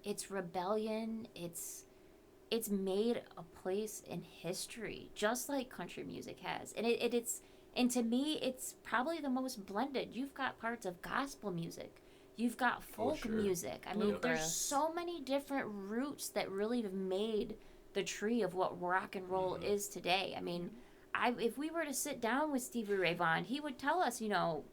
it's rebellion, it's made a place in history, just like country music has. And and to me it's probably the most blended. You've got parts of gospel music, you've got folk sure. music. I mean, there's Bluegrass. so many different roots that really have made the tree of what rock and roll is today. I mean, if we were to sit down with Stevie Ray Vaughan, he would tell us,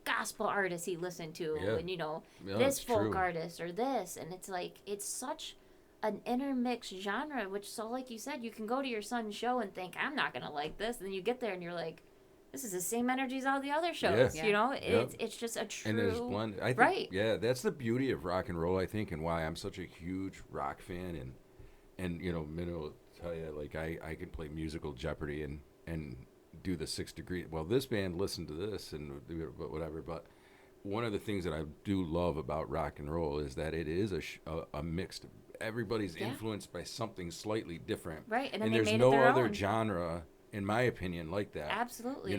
gospel artists he listened to, Yeah. and Yeah, this it's folk true. artist or this, and it's like it's such an intermixed genre. Which, so like you said, you can go to your son's show and think I'm not gonna like this, and then you get there and you're like, this is the same energy as all the other shows. Yeah. It's just a true. And there's blend. I think, right. Yeah, that's the beauty of rock and roll, I think, and why I'm such a huge rock fan. And Minna will tell you, like, I can play musical Jeopardy and do the 6 degree. Well, this band listened to this and whatever. But one of the things that I do love about rock and roll is that it is a mixed. Everybody's influenced by something slightly different. Right, and then they there's made it no their other own. genre, in my opinion, like that. Absolutely.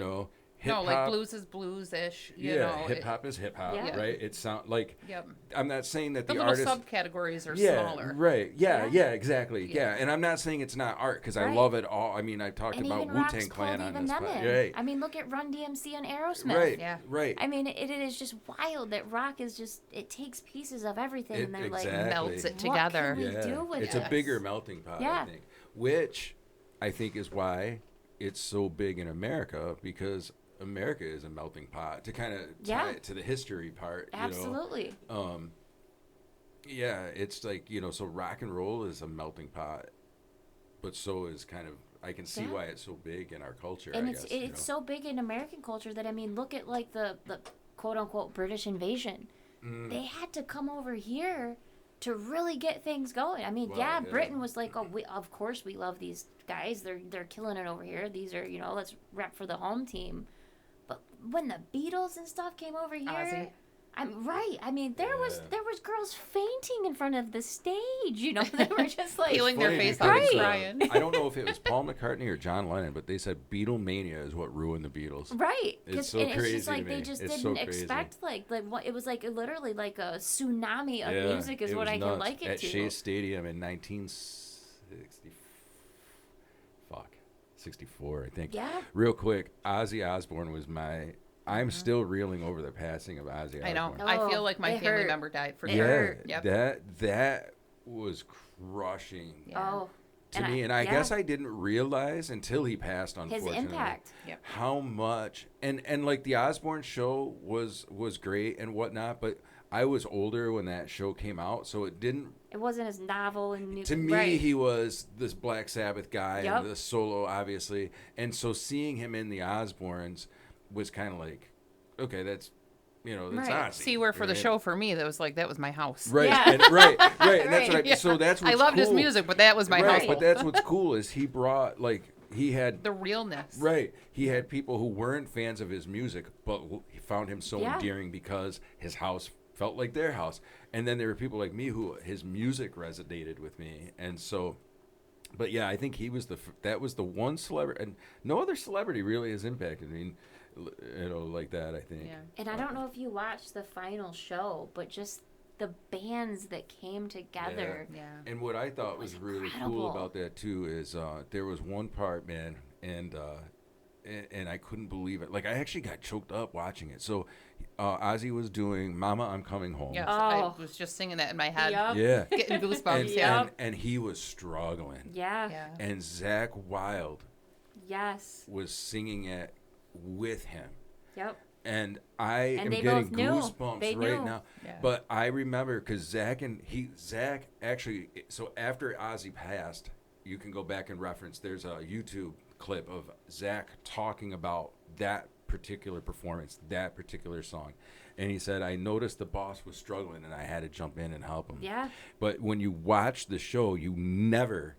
Hip no, hop. like blues is blues-ish. Hip hop is hip hop, Yeah. right? It sound like. Yep. I'm not saying that The the little artist. subcategories are Yeah, smaller. right. Yeah, Yeah. exactly. Yeah. And I'm not saying it's not art because I Right. love it all. I mean, I talked And about even Wu-Tang rock's Clan pulled on even this, them but in. right. I mean, look at Run DMC and Aerosmith. Right. Yeah. Right. I mean, it is just wild that rock is just, it takes pieces of everything and they're exactly. like, Melts it what together. can we do with it's this? a bigger melting pot, I Yeah. think. Which I think is why it's so big in America, because America is a melting pot, to kind of tie Yeah. it to the history part. Absolutely. Yeah, it's like, so rock and roll is a melting pot but so is kind of, I can see Yeah. why it's so big in our culture. And I it's guess, you know? it's so big in American culture that, I mean, look at like the quote unquote British invasion. They had to come over here to really get things going. I mean, Well, yeah, yeah. Britain was like, oh, of course we love these guys. They're killing it over here. These are, let's rep for the home team. But when the Beatles and stuff came over here, Ozzy. I'm right. I mean, there was Yeah. girls fainting in front of the stage. They were just like Peeling their Funny face because, off and Right. crying. I don't know if it was Paul McCartney or John Lennon, but they said Beatlemania is what ruined the Beatles. right. It's so and it's crazy just to like they me. just It's didn't so crazy. expect like what it was like literally like a tsunami of Yeah, music is it what was I can nuts. like it At to. Shea Stadium in 1964, I think. Yeah. Real quick, Ozzy Osbourne was I'm still reeling over the passing of Ozzy Osbourne. I know. Oh, I feel like my it family hurt. member died for It sure. hurt. Yeah, Yep. that was crushing Yeah. Oh. to me, and I yeah. guess I didn't realize until he passed, His unfortunately, impact. Yep. how much and like the Osbourne show was great and whatnot, but I was older when that show came out, so it didn't. It wasn't as novel and new. To me, right. he was this Black Sabbath guy Yep. and the solo, obviously, and so seeing him in the Osbournes was kind of like, okay, that's that's Right. Ozzy. See, where for the right? show for me, that was that was my house. Right, Yeah. and, right, and that's Right. what Yeah. so that's what's I loved his cool. music, but that was my right, house. but that's what's cool is he brought he had The realness. right. He had people who weren't fans of his music, but he found him so Yeah. endearing because his house felt like their house. And then there were people like me who his music resonated with me, and so. But yeah, I think he was that was the one celebrity, and no other celebrity really has impacted me, like that. I think. Yeah. And I don't know if you watched the final show, but just the bands that came together. Yeah. And what I thought was really cool incredible. about that too is there was one part, man, and I couldn't believe it. Like I actually got choked up watching it. So Ozzy was doing "Mama, I'm Coming Home." Yes, Oh. I was just singing that in my head. Yup. Yeah. Getting goosebumps. And, Yeah. and he was struggling. Yeah. Yeah. And Zach Wilde Yes. was singing it with him. Yep. And I am they getting both knew. goosebumps They right knew. now. Yeah. But I remember because Zach actually, so after Ozzy passed, you can go back and reference. There's a YouTube clip of Zach talking about that particular performance, that particular song. And he said, I noticed the boss was struggling and I had to jump in and help him. Yeah. But when you watch the show, you never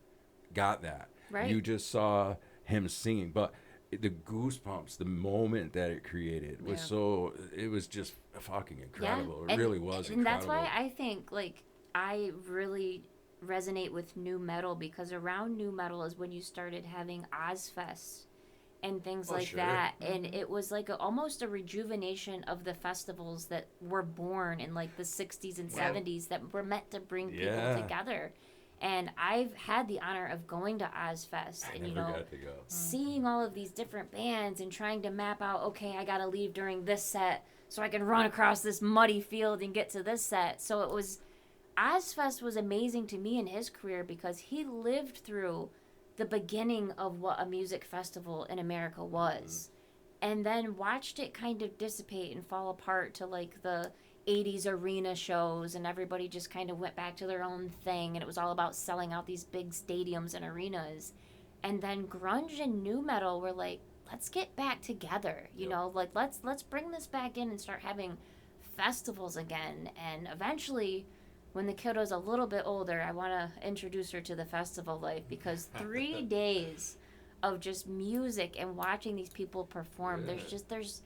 got that. Right. You just saw him singing. But the goosebumps, the moment that it created was it was just fucking incredible. Yeah. It really was and incredible. that's why I think I really resonate with new metal, because around new metal is when you started having Ozfest and things like sure. that, and it was like almost a rejuvenation of the festivals that were born in like the 60s and 70s that were meant to bring Yeah. people together. And I've had the honor of going to Ozfest I and never got to go. seeing all of these different bands and trying to map out, okay, I gotta leave during this set so I can run across this muddy field and get to this set. So it was, Ozfest was amazing to me in his career because he lived through the beginning of what a music festival in America was, and then watched it kind of dissipate and fall apart to like the 80s arena shows, and everybody just kind of went back to their own thing, and it was all about selling out these big stadiums and arenas. And then grunge and new metal were like, let's get back together, you know, like let's bring this back in and start having festivals again. And eventually, when the kiddo's a little bit older, I want to introduce her to the festival life, because 3 days of just music and watching these people perform, there's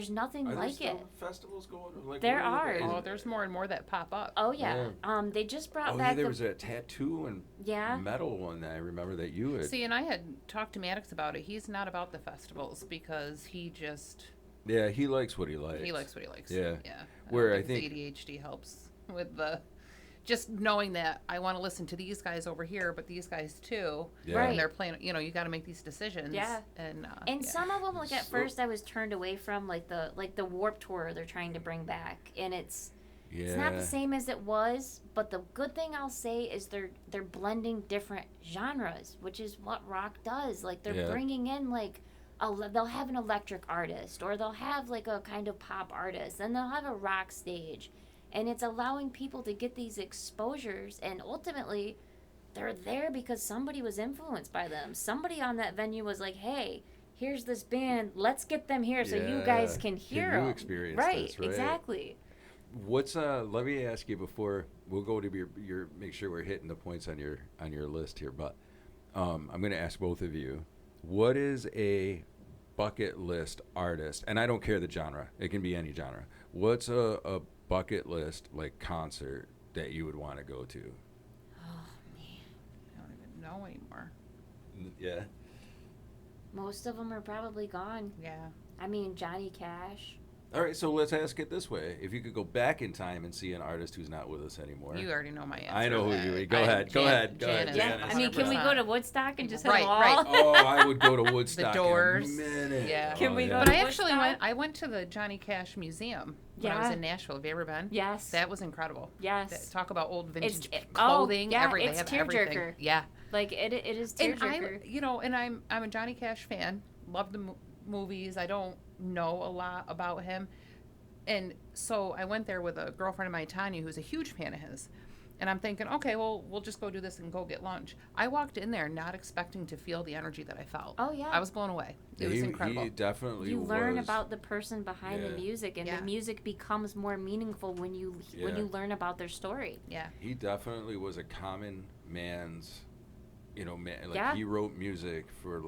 nothing Are there like still it. festivals going on? Like, There what are. they- Oh, there's more and more that pop up. Oh yeah. They just brought Oh, back yeah, there the was a tattoo and yeah. metal one that I remember that you had. See, and I had talked to Maddox about it. He's not about the festivals because he just Yeah, he likes what he likes. he likes what he likes. Yeah. Yeah. Where I don't think- the ADHD helps with the just knowing that I want to listen to these guys over here, but these guys too. Yeah. Right. And they're playing. You know, you got to make these decisions. Yeah. And And yeah. some of them, like at So- first, I was turned away from, like the Warp Tour they're trying to bring back, and it's Yeah. not the same as it was. But the good thing I'll say is they're blending different genres, which is what rock does. Like they're Yeah. bringing in like they'll have an electric artist, or they'll have like a kind of pop artist, and they'll have a rock stage, and it's allowing people to get these exposures, and ultimately they're there because somebody was influenced by them. Somebody on that venue was like, hey, here's this band, let's get them here so you guys can hear you them. experience Right, this, right? exactly. What's let me ask you before we'll go to your make sure we're hitting the points on your list here, but I'm going to ask both of you, what is a bucket list artist? And I don't care the genre; it can be any genre. What's a bucket list like concert that you would want to go to? Oh, man. I don't even know anymore. Yeah. Most of them are probably gone. Yeah. I mean, Johnny Cash. All right, so let's ask it this way: if you could go back in time and see an artist who's not with us anymore, You already know my answer. I know to who you that. would. Go ahead. Janet. Yeah, Janice. I mean, can we 100%. go to Woodstock and just hit Right, them all? right. Oh, I would go to Woodstock. Doors. In a minute. Yeah. Can we go But to I actually Woodstock? I went to the Johnny Cash Museum when I was Yeah. in Nashville. Have you ever been? Yes. That was incredible. Yes. Talk about old vintage It's- clothing. yeah, everything. it's They have everything. tearjerker. Yeah. Like, it is And tearjerker. I'm a Johnny Cash fan. Love the movies. I don't know a lot about him. And so I went there with a girlfriend of mine, Tanya, who's a huge fan of his. And I'm thinking, okay, well, we'll just go do this and go get lunch. I walked in there not expecting to feel the energy that I felt. Oh, yeah. I was blown away. It was incredible. He definitely You learn was. about the person behind the Yeah. music, and Yeah. the music becomes more meaningful when you Yeah. learn about their story. Yeah. He definitely was a common man's, man. Like Yeah. he wrote music for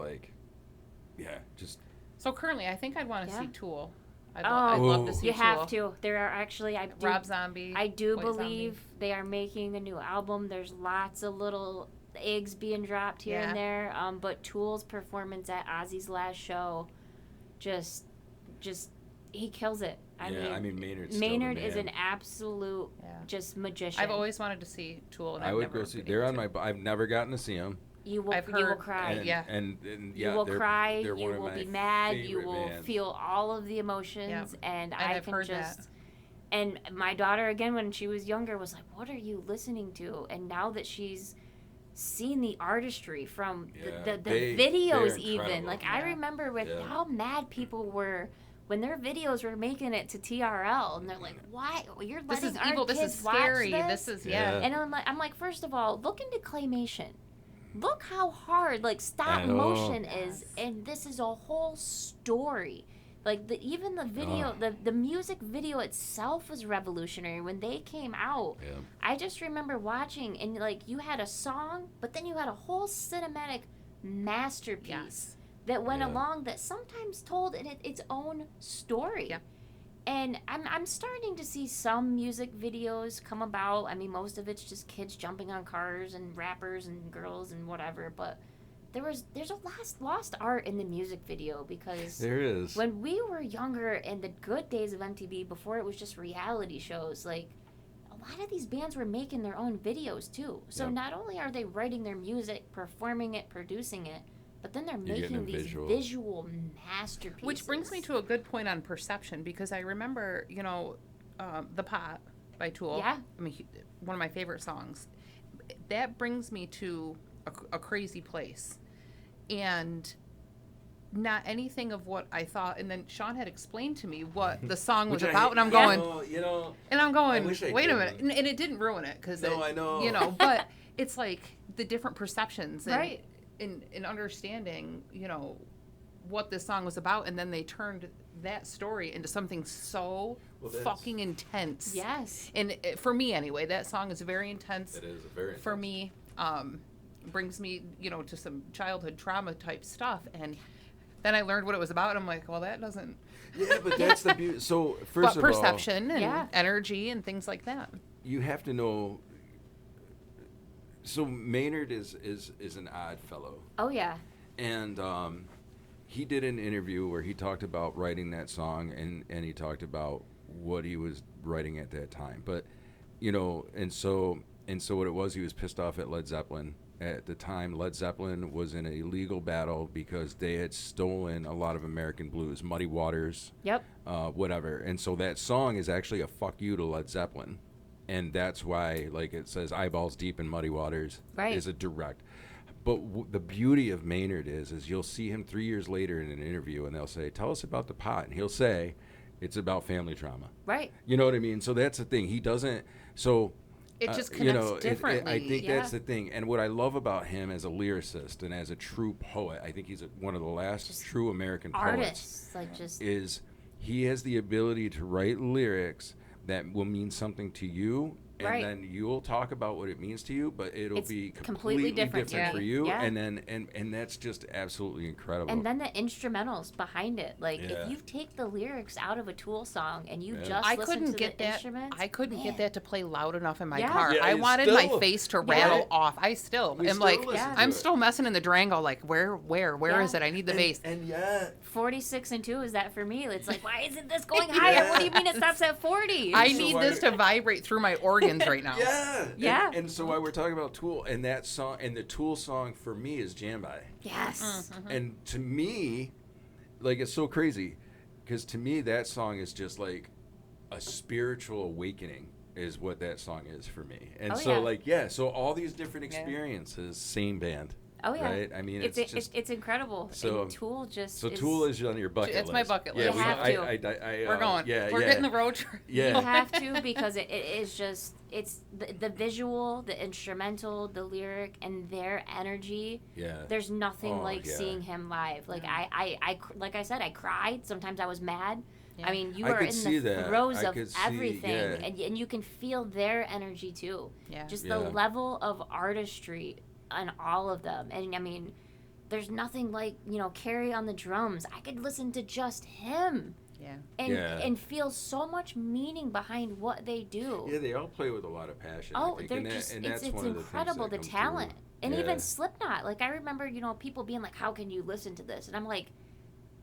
just. So currently, I think I'd want to Yeah. see Tool. I'd Oh, love to see You Tool. have to. There are actually, Rob Zombie. I do White believe Zombie. they are making a new album. There's lots of little eggs being dropped here Yeah. and there. But Tool's performance at Ozzy's last show, just he kills it. I mean Maynard's Maynard still is the an man. absolute Yeah. just magician. I've always wanted to see Tool, and I I've would never go see. been They're able on to. I've never gotten to see them. You will I've you will heard- cry. And, yeah. and You yeah, will they're, cry. They're You one of will my be mad. You favorite will bands. feel all of the emotions, Yep. and And I I've can heard just. that. And my daughter, again, when she was younger, was like, "What are you listening to?" And now that she's seen the artistry from Yeah, the they're videos, even incredible. like I Yeah. remember with Yeah. how mad people were when their videos were making it to TRL, and they're like, "Why? You're This letting is our evil. This kids is watch scary. this?" This is Yeah. And I'm like, first of all, look into claymation. Look how hard like I stop know. motion is, Yes. and this is a whole story. Like even the video, Oh. the music video itself was revolutionary when they came out. Yeah. I just remember watching, and like you had a song, but then you had a whole cinematic masterpiece Yes. that went Yeah. along that sometimes told its own story. Yeah. And I'm starting to see some music videos come about. I mean, most of it's just kids jumping on cars and rappers and girls and whatever. But there's a lost art in the music video because There is. when we were younger in the good days of MTV, before it was just reality shows, like a lot of these bands were making their own videos too. So Yep. not only are they writing their music, performing it, producing it, but then they're You're getting making a these visual. visual masterpieces. Which brings me to a good point on perception, because I remember, The Pot by Tool. Yeah. I mean, one of my favorite songs. That brings me to a crazy place. And not anything of what I thought. And then Sean had explained to me what the song was Which I about. hate- And I'm Yeah. going, and I'm going, I wish I wait a didn't. minute. And it didn't ruin it, because No, I know. but it's like the different perceptions. And, Right. in understanding, what this song was about, and then they turned that story into something so Well, that's- fucking intense. Yes. And for me, anyway, that song is very intense. It is a very For me, brings me, to some childhood trauma type stuff, and then I learned what it was about, and I'm like, well, that doesn't. Yeah, but that's the beauty. So first But of all, perception and Yeah. energy and things like that. you have to know. So Maynard is an odd fellow. Oh yeah. And he did an interview where he talked about writing that song, and he talked about what he was writing at that time. But, and so what it was, he was pissed off at Led Zeppelin. At the time, Led Zeppelin was in a legal battle because they had stolen a lot of American blues, Muddy Waters, Yep. whatever. And so that song is actually a fuck you to Led Zeppelin. And that's why, like, it says eyeballs deep in muddy waters Right. is a direct. But the beauty of Maynard is you'll see him 3 years later in an interview, and they'll say, tell us about The Pot. And he'll say, it's about family trauma. Right. You know what I mean? So that's the thing. He doesn't, so It just you connects know, differently. I think Yeah. that's the thing. And what I love about him as a lyricist and as a true poet, I think he's one of the last Just true American poets, Artists, like just is he has the ability to write lyrics that will mean something to you. And Right. then you'll talk about what it means to you, but it'll It's be completely completely different to for me. you. Yeah. And then and that's just absolutely incredible. and then the instrumentals behind it. Like Yeah. if you take the lyrics out of a Tool song and you Yeah. just I listen couldn't to get the that. instruments, I couldn't man. get that to play loud enough in my Yeah. car. Yeah, I it's wanted my still- face to Yeah. rattle Right. off. I still We am still like, listen to I'm it. still messing in the Durango. Like, where Yeah. is it? I need the bass. And yet, 46 and 2 is that for me. It's like, why isn't this going higher? What do you mean it stops at 40? I So need why- this to vibrate through my organs right now. yeah, Yeah. And so why we're talking about Tool and that song and the Tool song for me is Jam By. Yes. And to me, like it's so crazy, because to me that song is just like a spiritual awakening, is what that song is for me. And Oh, so yeah. like so all these different Yeah. experiences, same band. Oh yeah. Right? I mean, it's just it's incredible. So- and Tool just so Tool is on your bucket list. It's my bucket Yeah, list. we You have to. We're going. Yeah, We're yeah. getting the road trip. Yeah. You have to, because it is just it's the visual, the instrumental, the lyric, and their energy. Yeah. There's nothing Oh, like yeah. seeing him live. Like Yeah. I like I said, I cried. Sometimes I was mad. Yeah. I mean, you I are could in see the that. throes I of could see- everything, yeah. and you can feel their energy too. Yeah. Just Yeah. the level of artistry on all of them, and I mean, there's nothing like Carrie on the drums. I could listen to just him Yeah. and Yeah. and feel so much meaning behind what they do. Yeah, they all play with a lot of passion. Oh, I think. they're and just and it's that's one of the things incredible, that the come talent. through. And Yeah. even Slipknot. Like I remember, people being like, how can you listen to this? And I'm like,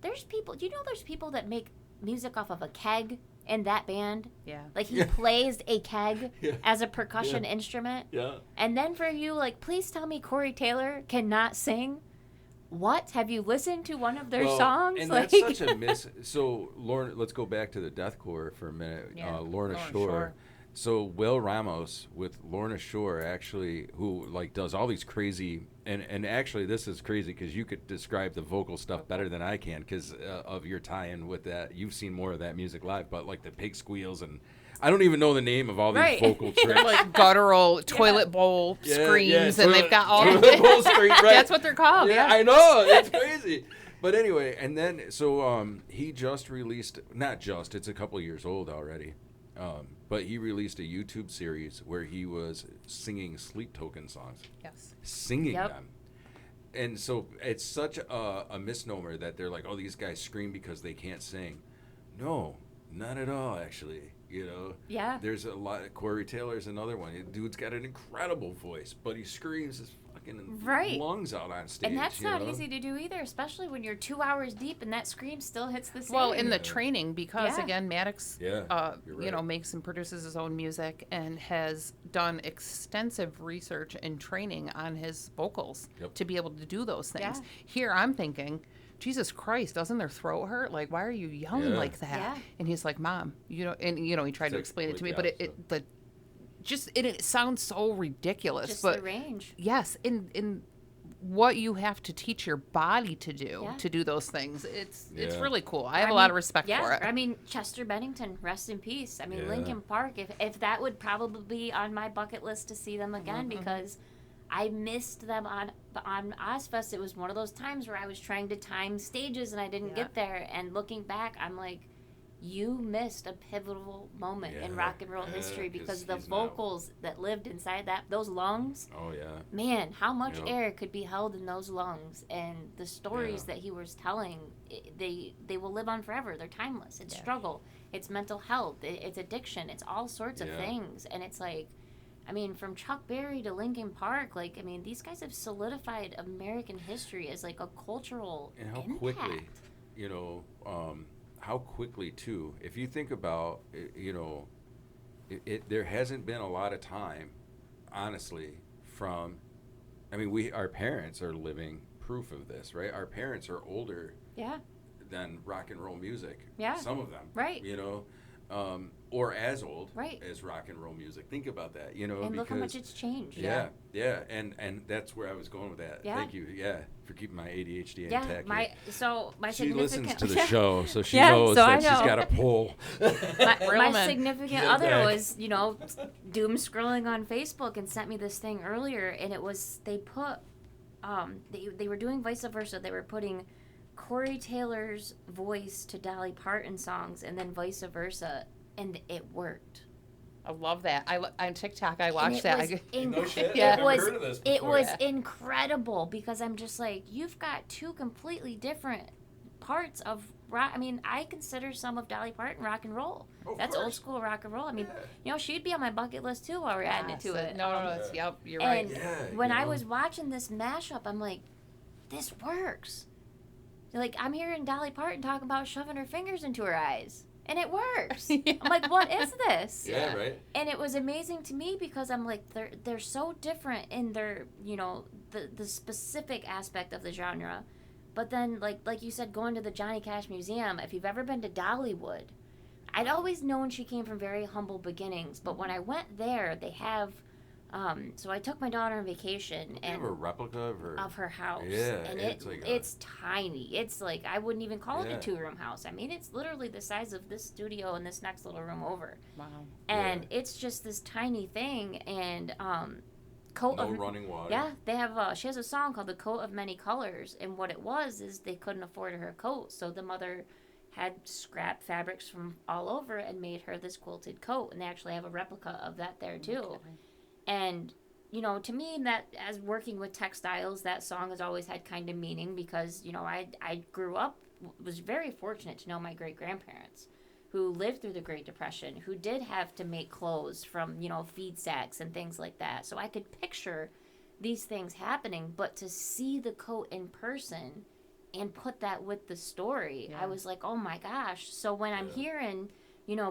there's people, there's people that make music off of a keg in that band. Yeah. Like he Yeah. plays a keg Yeah. as a percussion Yeah. instrument. Yeah. And then for you, like, please tell me Corey Taylor cannot sing. What? Have you listened to one of their Well, songs? And like, that's such a miss. So, Lorna, let's go back to the deathcore for a minute. Yeah, Lorna Lorna Shore. Shore. So, Will Ramos with Lorna Shore, actually, who like does all these crazy, and actually this is crazy because you could describe the vocal stuff better than I can because of your tie-in with that. You've seen more of that music live, but like the pig squeals and I don't even know the name of all these Right. vocal They're tricks. like guttural toilet bowl screams, and they've got all. toilet bowl scream, right. That's what they're called. Yeah. I know. It's crazy. But anyway, and then so he just released, not just, it's a couple years old already. But he released a YouTube series where he was singing Sleep Token songs, Yes. singing Yep. them. And so it's such a misnomer that they're like, oh, these guys scream because they can't sing. No, not at all, actually. Yeah. There's a lot. Corey Taylor's another one. The dude's got an incredible voice, but he screams his fucking Right. lungs out on stage. And that's you not know? easy to do either, especially when you're 2 hours deep and that scream still hits the same. Well, in the Yeah. training, because Yeah. again, Maddox, Yeah, you're right. makes and produces his own music and has done extensive research and training on his vocals Yep. to be able to do those things. Yeah. Here, I'm thinking, Jesus Christ, doesn't their throat hurt? Like, why are you yelling Yeah. like that? Yeah. And he's like, Mom, he tried to like explain it to me, complete but it sounds so ridiculous. just but the range. yes, in what you have to teach your body to do Yeah. to do those things, it's Yeah. really cool. I have a lot of respect yeah, for it. I mean, Chester Bennington, rest in peace. I mean, Yeah. Linkin Park, if that would probably be on my bucket list to see them again, because I missed them on Ozfest. It was one of those times where I was trying to time stages and I didn't Yeah. get there. And looking back, I'm like, you missed a pivotal moment in Yeah, rock and roll yeah, history, 'cause because the he's not- vocals that lived inside those lungs, Oh yeah. man, how much Yep. air could be held in those lungs, and the stories Yeah. that he was telling, they will live on forever. They're timeless. It's Yeah. struggle, it's mental health, it's addiction, it's all sorts of Yeah. things. And it's like, I mean, from Chuck Berry to Linkin Park, like, I mean, these guys have solidified American history as like a cultural And how impact. quickly, how quickly too. If you think about, there hasn't been a lot of time, honestly, from. I mean, our parents are living proof of this, right? Our parents are older Yeah, than rock and roll music. Yeah. Some of them. Right. or as old Right. as rock and roll music. Think about that, you know, And because look how much it's changed. yeah, and that's where I was going with that. Yeah. Thank you, for keeping my ADHD Yeah, intact. my She listens significant to the show, so she Yeah, knows so that I she's know. got a pull. Reel 'em my in. significant Get other back. was, doom scrolling on Facebook and sent me this thing earlier, and it was they put, they were doing vice versa. They were putting Corey Taylor's voice to Dolly Parton songs, and then vice versa, and it worked. I love that. On TikTok, I And watched it that. was No shit? Yeah. I've never heard of this It before. was Yeah. incredible because I'm just like, you've got two completely different parts of rock. I mean, I consider some of Dolly Parton rock and roll. Of That's old course. school rock and roll. I mean, Yeah. she'd be on my bucket list too while we're adding it to it. No, that's, yep, you're right. And Yeah, when you I know. was watching this mashup, I'm like, this works. Like, I'm hearing Dolly Parton talking about shoving her fingers into her eyes. And it works. Yeah. I'm like, what is this? Yeah, right. And it was amazing to me because I'm like, they're so different in their, the specific aspect of the genre. But then, like you said, going to the Johnny Cash Museum, if you've ever been to Dollywood, I'd always known she came from very humble beginnings. But when I went there, they have, so I took my daughter on vacation You have and a replica of her. house. Yeah, and it's like a- it's tiny. It's like, I wouldn't even call it Yeah. a 2-room house. I mean, it's literally the size of this studio and this next little room over. Wow. And it's just this tiny thing. And coat No of running water. yeah, they have. She has a song called "The Coat of Many Colors," and what it was is they couldn't afford her coat, so the mother had scrap fabrics from all over and made her this quilted coat, and they actually have a replica of that there too. And to me, that as working with textiles, that song has always had kind of meaning because I grew up, was very fortunate to know my great grandparents who lived through the Great Depression, who did have to make clothes from, feed sacks and things like that. So I could picture these things happening, but to see the coat in person and put that with the story, Yeah. I was like, oh my gosh. So when I'm hearing,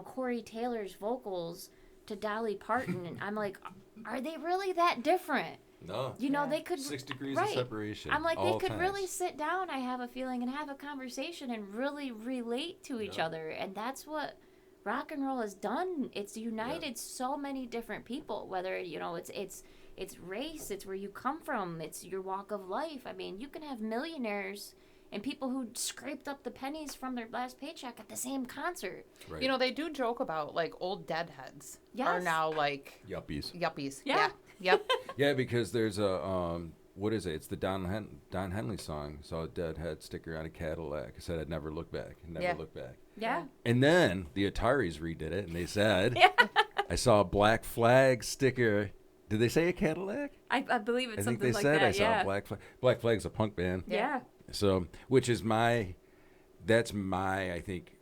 Corey Taylor's vocals to Dolly Parton, and I'm like, are they really that different? No. They could 6 degrees right. of separation. I'm like, they all could times. really sit down, I have a feeling, and have a conversation and really relate to each Yeah. other. And that's what rock and roll has done. It's united so many different people, whether, it's race, it's where you come from, it's your walk of life. I mean, you can have millionaires and people who scraped up the pennies from their last paycheck at the same concert. Right. They do joke about like old deadheads are Yes. now like Yuppies. yuppies. Yeah. Yep. Yeah, because there's a what is it? It's the Don Henley song. Saw a deadhead sticker on a Cadillac. I said I'd never look back. Never Yeah. look back. Yeah. And then the Ataris redid it, and they said, Yeah. I saw a Black Flag sticker. Did they say a Cadillac? I believe it's I think something they like said that. I saw yeah. a Black Flag. Black Flag's a punk band. Yeah. So, which is that's my, I think,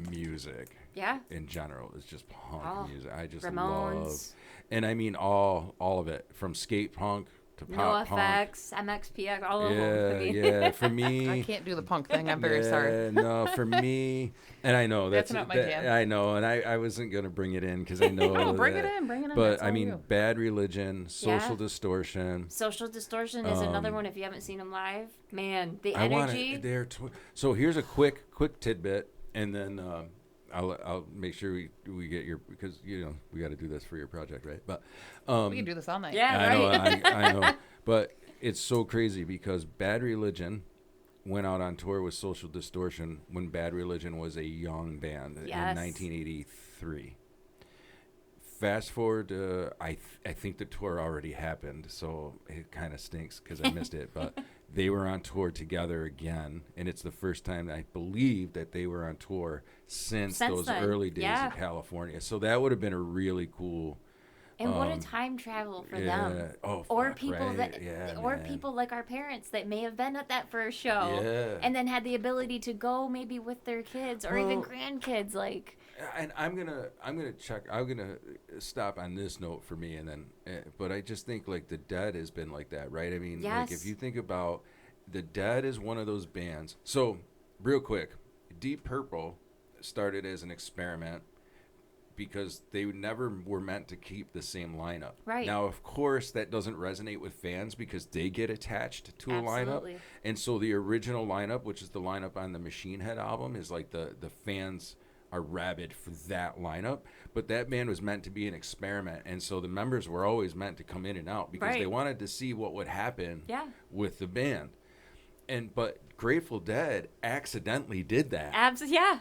music Yeah. in general. Is just punk Oh, music. I just Ramones. love, and I mean all of it, from skate punk to No pop punk. FX, MXPX, all of them. Yeah, I mean- yeah. For me, I can't do the punk thing. I'm very sorry. No, for me, and I know That's not my jam. I know, and I wasn't gonna bring it in because I know. No, bring it that- in. Bring it in. But That's I all mean, you. Bad Religion, Social Yeah. Distortion. Social Distortion is another one if you haven't seen them live. Man, the I want energy. it. They're so here's a quick tidbit, and then I'll make sure we get your, because we got to do this for your project, right? But We can do this all night. Yeah, I know, right. I know, but it's so crazy because Bad Religion went out on tour with Social Distortion when Bad Religion was a young band in Yes. 1983. Fast forward, I think the tour already happened, so it kind of stinks because I missed it. But they were on tour together again, and it's the first time I believe that they were on tour since those then, early days yeah. in California. So that would have been a really cool. And what a time travel for yeah. them. Oh, Or fuck, people right. Yeah, or man. people like our parents that may have been at that first show Yeah. and then had the ability to go maybe with their kids or even Well, grandkids. Like, And I'm gonna stop on this note for me, and then but I just think like the Dead has been like that, right? I mean, like Yes. if you think about the Dead is one of those bands. So real quick, Deep Purple started as an experiment because they never were meant to keep the same lineup. Right. Now, of course, that doesn't resonate with fans because they get attached to a Absolutely. lineup. And so the original lineup, which is the lineup on the Machine Head album, is like the fans are rabid for that lineup. But that band was meant to be an experiment, and so the members were always meant to come in and out because they Right. wanted to see what would happen Yeah. with the band. But Grateful Dead accidentally did that. Yeah.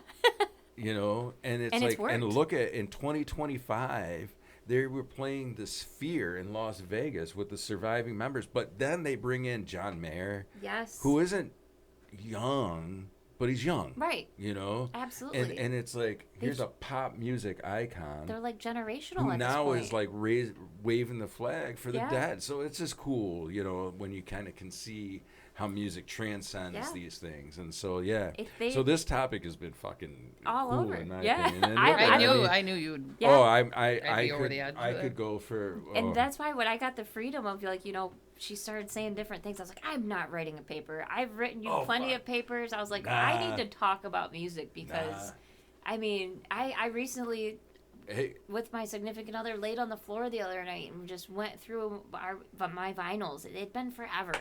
You know, and it's And it's like, and worked. look at in 2025, they were playing the Sphere in Las Vegas with the surviving members, but then they bring in John Mayer, Yes. who isn't young, but he's young, Right. you know, Absolutely. and it's like, here's They've- a pop music icon They're like generational who at now this is point. like waving the flag for the Yeah. dead. So it's just cool, you know, when you kind of can see how music transcends Yeah. these things. And so, yeah. If they- So this topic has been fucking All cool over. in my Yeah. opinion. And I- look, I knew mean, I knew you'd. Yeah. Oh, I be over could, the edge I with could it. go for. And oh. that's why when I got the freedom of, like, you know, she started saying different things, I was like, I'm not writing a paper. I've written you Oh, plenty fuck. of papers. I was like, Nah. I need to talk about music because, Nah. I mean, I recently, Hey, with my significant other, laid on the floor the other night and just went through my vinyls. It had been forever.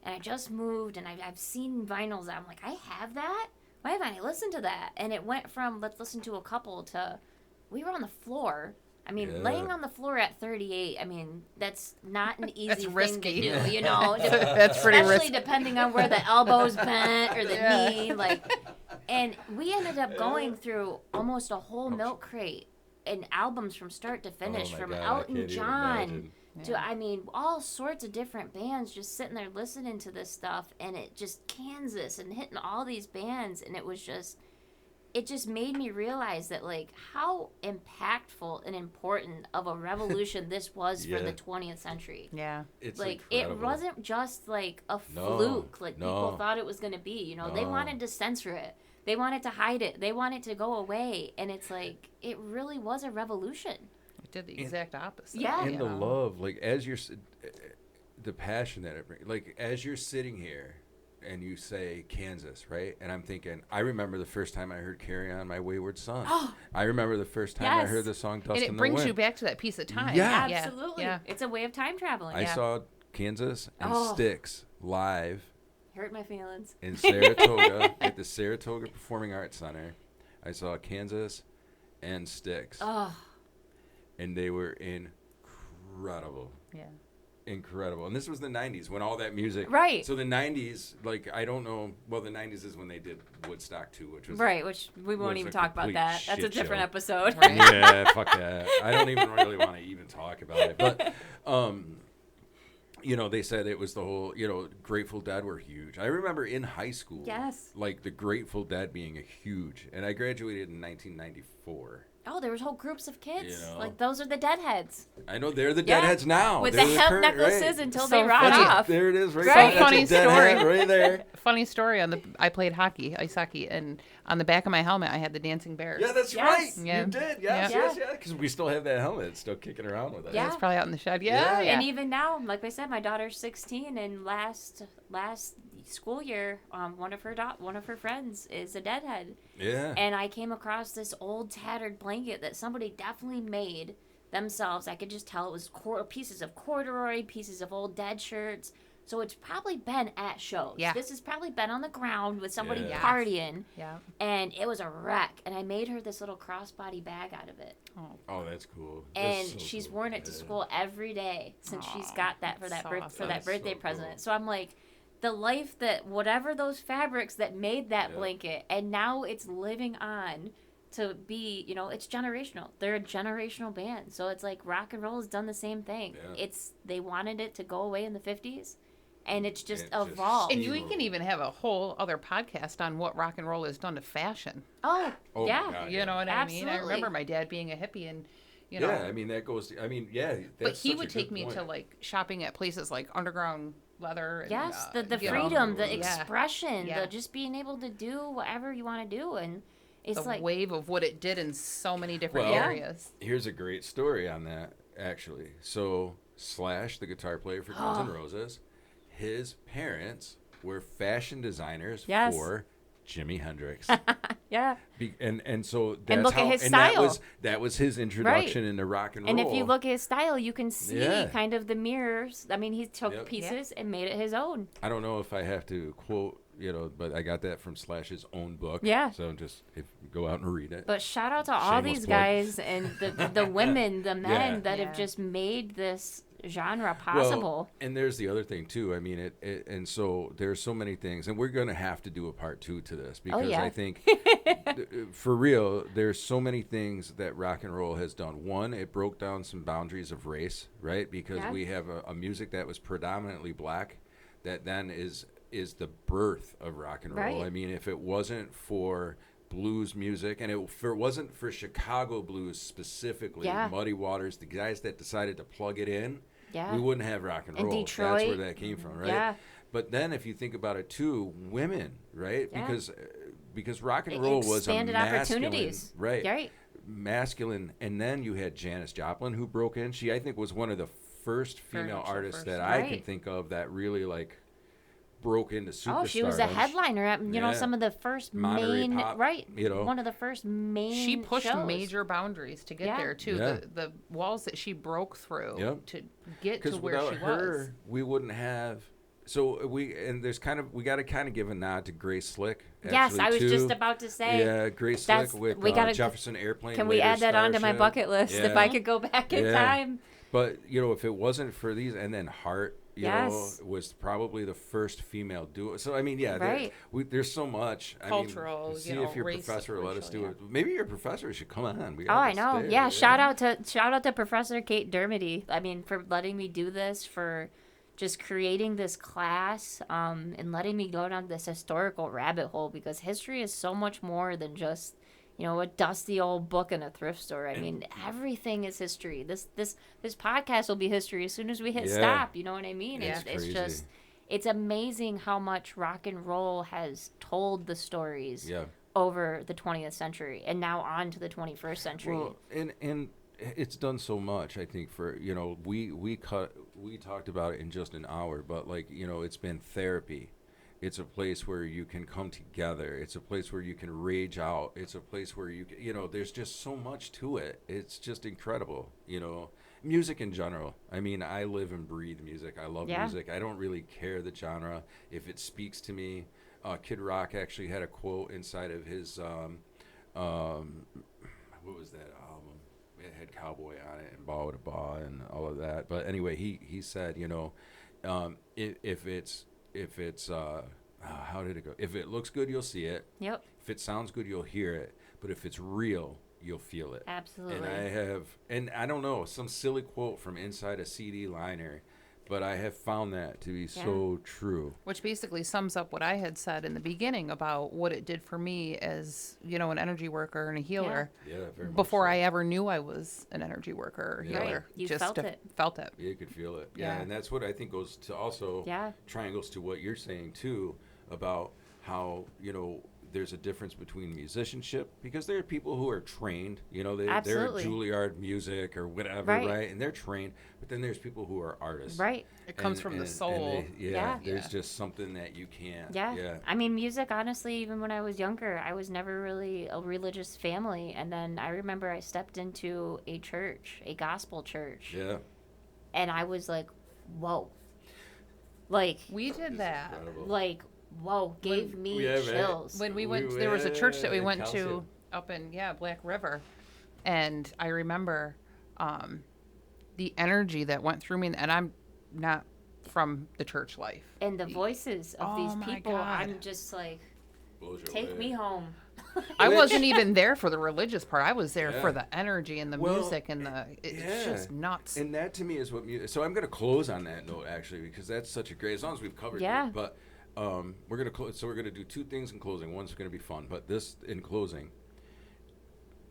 And I just moved, and I've seen vinyls that I'm like, I have that? Why haven't I listened to that? And it went from, let's listen to a couple to, we were on the floor. I mean, Yeah. laying on the floor at 38, I mean, that's not an easy That's thing risky. to do, you know? That's pretty Especially risky. depending on where the elbow's bent or the Yeah. knee. Like, and we ended up going through almost a whole milk crate and albums from start to finish, oh my from God, I Elton can't even John imagine. to, I mean, all sorts of different bands just sitting there listening to this stuff, and it just Kansas and hitting all these bands, and it just made me realize that, like, how impactful and important of a revolution this was for Yeah. the 20th century. Yeah. It's Like, incredible. it wasn't just like a No, fluke like no. people thought it was going to be, you know. They No. wanted to censor it, they wanted to hide it, they wanted to go away, and it's like it really was a revolution. It did the exact opposite. Yeah. And you the know? love, like, as you're, the passion that it brings, like, as you're sitting here and you say Kansas, right? And I'm thinking, I remember the first time I heard Carry On My Wayward Son. Oh. I remember the first time I Yes. heard the song Dust And in it the brings Wind. you back to that piece of time. Yeah. Absolutely. Yeah. It's a way of time traveling. I saw Kansas and Oh. Styx live Hurt my feelings. in Saratoga at the Saratoga Performing Arts Center. I saw Kansas and Styx, Oh, and they were incredible. Yeah. Incredible. And this was the 90s when all that music. Right. So the 90s, like, I don't know. Well, the 90s is when they did Woodstock 2, which was. right, which we was won't even a talk about complete that. That's a shit different show. episode. Right. Yeah, fuck that. I don't even really want to even talk about it. But, you know, they said it was the whole, you know, Grateful Dead were huge. I remember in high school. Yes. Like the Grateful Dead being a huge. And I graduated in 1994. Oh, there was whole groups of kids. You know. Like, those are the Deadheads. I know they're the Yeah. Deadheads now. With They're the hemp current- necklaces right. until So they rot funny. off. There it is, right? Right. That's a Funny Deadhead story. right there. Funny story I played ice hockey, and on the back of my helmet I had the dancing bears. Yeah, that's Yes. right. Yeah. You did. Yes, Yeah. yes, yes. Because we still have that helmet still kicking around with us. Yeah. It's probably out in the shed. Yeah, Yeah. yeah. And even now, like I said, my daughter's 16, and last school year, one of her friends is a Deadhead, Yeah. and I came across this old tattered blanket that somebody definitely made themselves. I could just tell it was pieces of corduroy, pieces of old Dead shirts. So it's probably been at shows. Yeah. This has probably been on the ground with somebody Yeah. partying, Yeah. and it was a wreck. And I made her this little crossbody bag out of it. Oh, that's cool. And That's so she's cool. worn it to Yeah. school every day since she's Aw, got that for that's so for awesome. that That's birthday so present. cool. So I'm like, the life that whatever those fabrics that made that Yeah. blanket, and now it's living on to be, you know, it's generational. They're a generational band, so it's like rock and roll has done the same thing. Yeah. They wanted it to go away in the 50s, and it's just It just evolved. And we Steamroll. can even have a whole other podcast on what rock and roll has done to fashion. Oh, Oh my yeah. God. You know what I mean? I Absolutely. remember my dad being a hippie, and you know, Yeah, I mean that goes. I mean, yeah. but That's he such a would good take me point. to like shopping at places like Underground Leather. And, Yes, the you know, freedom, the Yeah. expression, Yeah. the just being able to do whatever you want to do, and it's the like wave of what it did in so many different Well, areas. Here's a great story on that, actually. So Slash, the guitar player for Guns N' Roses, his parents were fashion designers Yes. for Jimi Hendrix. yeah. And so that's look at how, his and style. that was his introduction into rock and roll. And if you look at his style, you can see Yeah. kind of the mirrors. I mean, he took Yep. pieces and made it his own. I don't know if I have to quote but I got that from Slash's own book. Yeah. So just go out and read it. But shout out to all Shameless these plug. guys and the women, the men Yeah. that Yeah. have just made this genre Well, possible. and there's the other thing too. I mean, and so there's so many things, and we're going to have to do a part 2 to this because yeah. I think, for real, there's so many things that rock and roll has done. One, it broke down some boundaries of race, right? Because Yeah. we have a music that was predominantly black, that then is the birth of rock and roll. Right. I mean, if it wasn't for blues music, and if it wasn't for Chicago blues specifically, Yeah. Muddy Waters, the guys that decided to plug it in, Yeah. we wouldn't have rock and In roll. That's Detroit. where that came from, right? Yeah. But then if you think about it too, women, right? Yeah. Because rock and It roll was a expanded masculine, opportunities. right? Right. Masculine, and then you had Janis Joplin who broke in. She, I think, was one of the first female Furniture artists first. that I can Right. think of that really broke into superstardom. Oh, she was a headliner at Yeah. some of the first Monterey main Pop, right. you know. One of the first main. She pushed shows. major boundaries to get Yeah. there too. Yeah. The walls that she broke through Yep. to get to Because where without she her, was. we wouldn't have. So we got to kind of give a nod to Grace Slick. Yes, I was too. just about to say. Yeah, Grace That's- Slick with we gotta- Jefferson Airplane. Can we later add that onto my Starship. bucket list if Yeah. I could go back in Yeah. time? But if it wasn't for these, and then Hart, Yes. was probably the first female duo. So I mean, yeah, Right. there's so much. Cultural, I mean, see you know, if your race professor will let us do racial, it. Maybe your professor should come on. We Oh, gotta I know. stay, Yeah, shout out to Professor Kate Dermody. I mean, for letting me do this, for just creating this class, and letting me go down this historical rabbit hole, because history is so much more than just a dusty old book in a thrift store. I mean, everything is history. This podcast will be history as soon as we hit Yeah. stop. You know what I mean? Yeah. It's Crazy. just, it's amazing how much rock and roll has told the stories Yeah. over the 20th century and now on to the 21st century. Well, and it's done so much. I think for we talked about it in just an hour, but it's been therapy. It's a place where you can come together. It's a place where you can rage out. It's a place where there's just so much to it. It's just incredible. Music in general. I mean, I live and breathe music. I love Yeah. music. I don't really care the genre if it speaks to me. Kid Rock actually had a quote inside of his what was that album? It had Cowboy on it and Ball with a Ball and all of that. But anyway, he said, if it's how did it go? If it looks good, you'll see it. Yep, If it sounds good, you'll hear it. But if it's real, you'll feel it. absolutely. And I don't know, some silly quote from inside a CD liner, but I have found that to be so true. Which basically sums up what I had said in the beginning about what it did for me as, an energy worker and a healer. Yeah, very much Before so. I ever knew I was an energy worker or Yeah. healer. Right. You Just felt it. Felt it. Yeah, you could feel it. Yeah, Yeah. and that's what I think goes to also Yeah. triangles to what you're saying too about how there's a difference between musicianship, because there are people who are trained, they're Absolutely. Juilliard music or whatever, Right. right? And they're trained, but then there's people who are artists. Right. It comes from the soul. Yeah. There's Yeah. just something that you can't. Yeah. Yeah. I mean, music, honestly, even when I was younger, I was never really a religious family. And then I remember I stepped into a church, a gospel church, Yeah. and I was like, whoa. Like, We did that. Incredible. whoa, gave me Yeah, man. chills. When we We went, there was a church that we in went to Calcium. up in Black River, and I remember the energy that went through me, and I'm not from the church life. And the voices of Oh these my people, God. I'm just like, Blows your take way. me home. I Which- wasn't even there for the religious part. I was there Yeah. for the energy and the Well, music and it's just nuts. And that to me is what music. So I'm going to close on that note actually, because that's such a great. As long as we've covered Yeah. it, but we're going to close. So we're going to do two things in closing. One's going to be fun, but this in closing,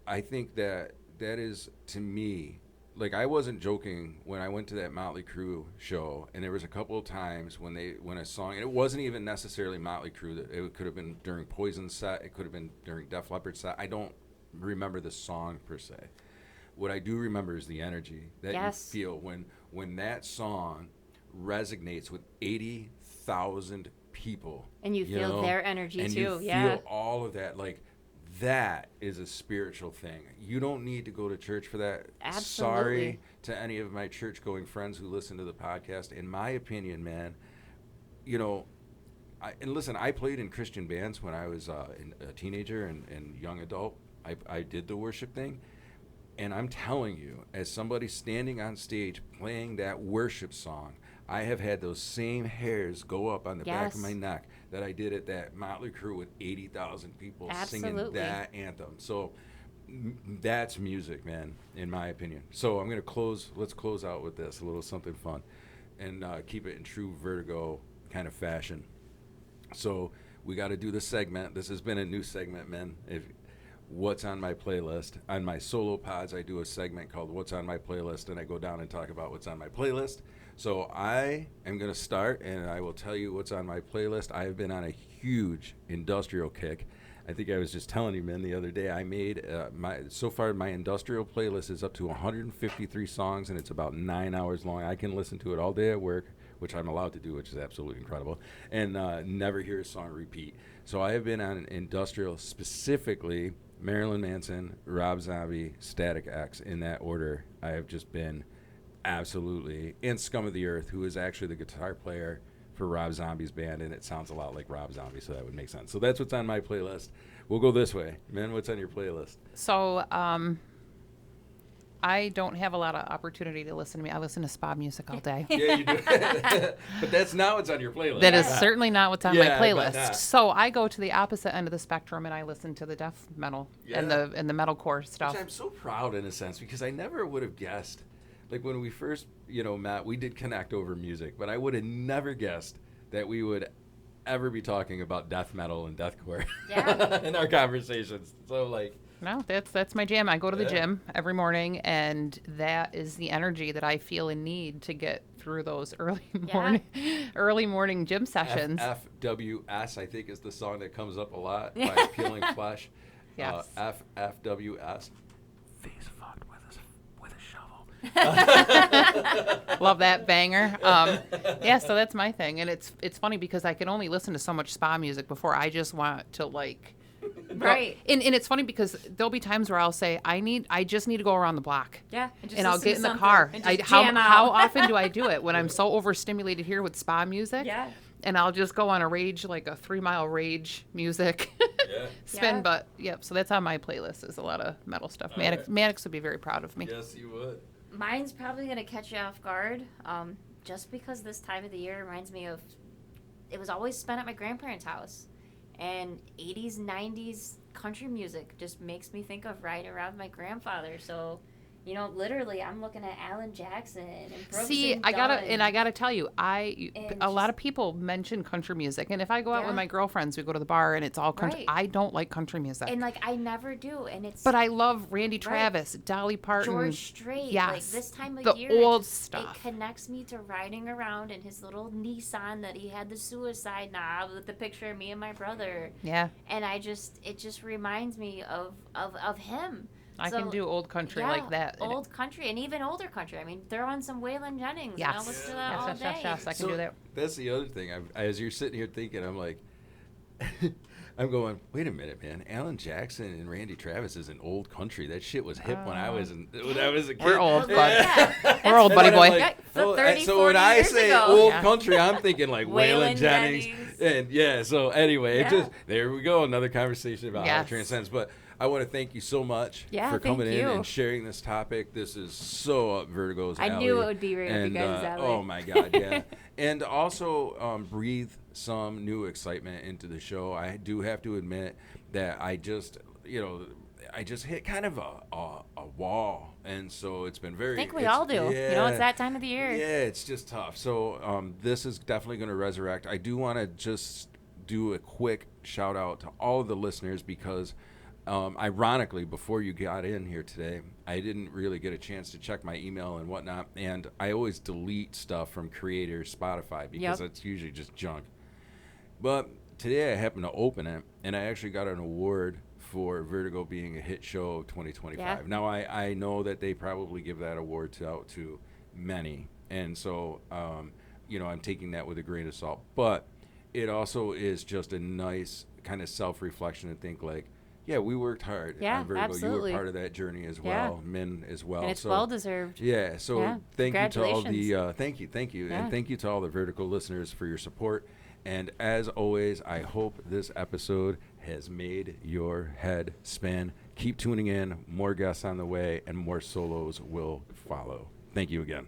I think that is to me. Like, I wasn't joking when I went to that Motley Crue show, and there was a couple of times when a song, and it wasn't even necessarily Motley Crue. It could have been during Poison set, it could have been during Def Leppard set. I don't remember the song per se. What I do remember is the energy that Yes. you feel when that song resonates with 80,000 people. And you feel know, their energy and too, you yeah. feel all of that. Like, that is a spiritual thing. You don't need to go to church for that. Absolutely. Sorry to any of my church-going friends who listen to the podcast. In my opinion, man, and listen, I played in Christian bands when I was a teenager and young adult. I did the worship thing. And I'm telling you, as somebody standing on stage playing that worship song, I have had those same hairs go up on the back of my neck that I did at that Motley Crue with 80,000 people singing that anthem. So that's music, man, in my opinion. So I'm going to let's close out with this, a little something fun, and keep it in true Vertigo kind of fashion. So we got to do the segment. This has been a new segment, man. What's on my playlist. On my solo pods, I do a segment called What's on my playlist, and I go down and talk about what's on my playlist. So I am going to start, and I will tell you what's on my playlist. I have been on a huge industrial kick. I think I was just telling you, man, the other day I made so far my industrial playlist is up to 153 songs, and it's about 9 hours long. I can listen to it all day at work, which I'm allowed to do, which is absolutely incredible, and never hear a song repeat. So I have been on industrial, specifically Marilyn Manson, Rob Zombie, Static X, in that order. I have just been absolutely, and Scum of the Earth, who is actually the guitar player for Rob Zombie's band, and it sounds a lot like Rob Zombie, so that would make sense. So that's what's on my playlist. We'll go this way. Man, what's on your playlist? So I don't have a lot of opportunity to listen to me. I listen to spa music all day. Yeah, you do. But that's not what's on your playlist. That is certainly not what's on my Yeah, I bet playlist. not. So I go to the opposite end of the spectrum and I listen to the death metal and Yeah. the metalcore stuff. Which I'm so proud in a sense, because I never would have guessed. Like when we first, Matt, we did connect over music, but I would have never guessed that we would ever be talking about death metal and deathcore in our conversations. So No, that's my jam. I go to the gym every morning, and that is the energy that I feel and need to get through those early morning gym sessions. FFWS, I think, is the song that comes up a lot by Peeling Flesh. Yes. FFWS. Face fucked with a shovel. Love that banger. Yeah, so that's my thing, and it's funny because I can only listen to so much spa music before I just want to Right. And it's funny because there'll be times where I'll say I just need to go around the block. Yeah. And I'll get in the car. How often do I do it when I'm so overstimulated here with spa music? Yeah. And I'll just go on a rage, like a 3-mile rage music spin. Yeah. But so that's on my playlist is a lot of metal stuff. Maddox would be very proud of me. Yes, you would. Mine's probably going to catch you off guard, just because this time of the year reminds me of, it was always spent at my grandparents' house. And 80s, 90s country music just makes me think of riding around with my grandfather. So, literally, I'm looking at Alan Jackson and Brooks See, and I Dunn. gotta tell you, a lot of people mention country music, and if I go out with my girlfriends, we go to the bar and it's all country. Right. I don't like country music, And I never do, and it's. but I love Randy Travis, Dolly Parton, George Strait. Yes, This time of the year, old stuff. It connects me to riding around in his little Nissan that he had the suicide knob with the picture of me and my brother. Yeah, And it just reminds me of him. I can do old country like that. And Old country and even older country. I mean, throw on some Waylon Jennings. Yes. And I'll listen to that all day. yes, I can do that. That's the other thing. As you're sitting here thinking, I'm like, I'm going, wait a minute, man. Alan Jackson and Randy Travis is an old country. That shit was hip when I was a kid. We're old, bud. Yeah. We're old, buddy And then I'm boy. like, So 30, so when 40 I years say ago. old Yeah. country, I'm thinking like Waylon Waylon Jennings. Jennings. And so anyway, Yeah. there we go. Another conversation about how it Yes. transcends. But I want to thank you so much Yeah, for coming thank in you. and sharing this topic. This is so up Vertigo's alley. I knew it would be right up you And, guys' alley. Oh my God, yeah. And also breathe some new excitement into the show. I do have to admit that I just hit kind of a wall, and so it's been very. I think we all do. Yeah, It's that time of the year. Yeah, it's just tough. So this is definitely going to resurrect. I do want to just do a quick shout out to all of the listeners because, ironically, before you got in here today, I didn't really get a chance to check my email and whatnot, and I always delete stuff from Creator Spotify because it's usually just junk. But today I happened to open it, and I actually got an award for Vertigo being a hit show of 2025. Yeah. Now, I know that they probably give that award out to many, and so, I'm taking that with a grain of salt. But it also is just a nice kind of self-reflection to think like, yeah, we worked hard Yeah, on Vertigo. absolutely. You were part of that journey as Yeah. well, Min as well. And it's So, well-deserved. yeah, so Yeah, thank you to all the congratulations. thank you, Yeah. and thank you to all the Vertigo listeners for your support. And as always, I hope this episode has made your head spin. Keep tuning in. More guests on the way, and more solos will follow. Thank you again.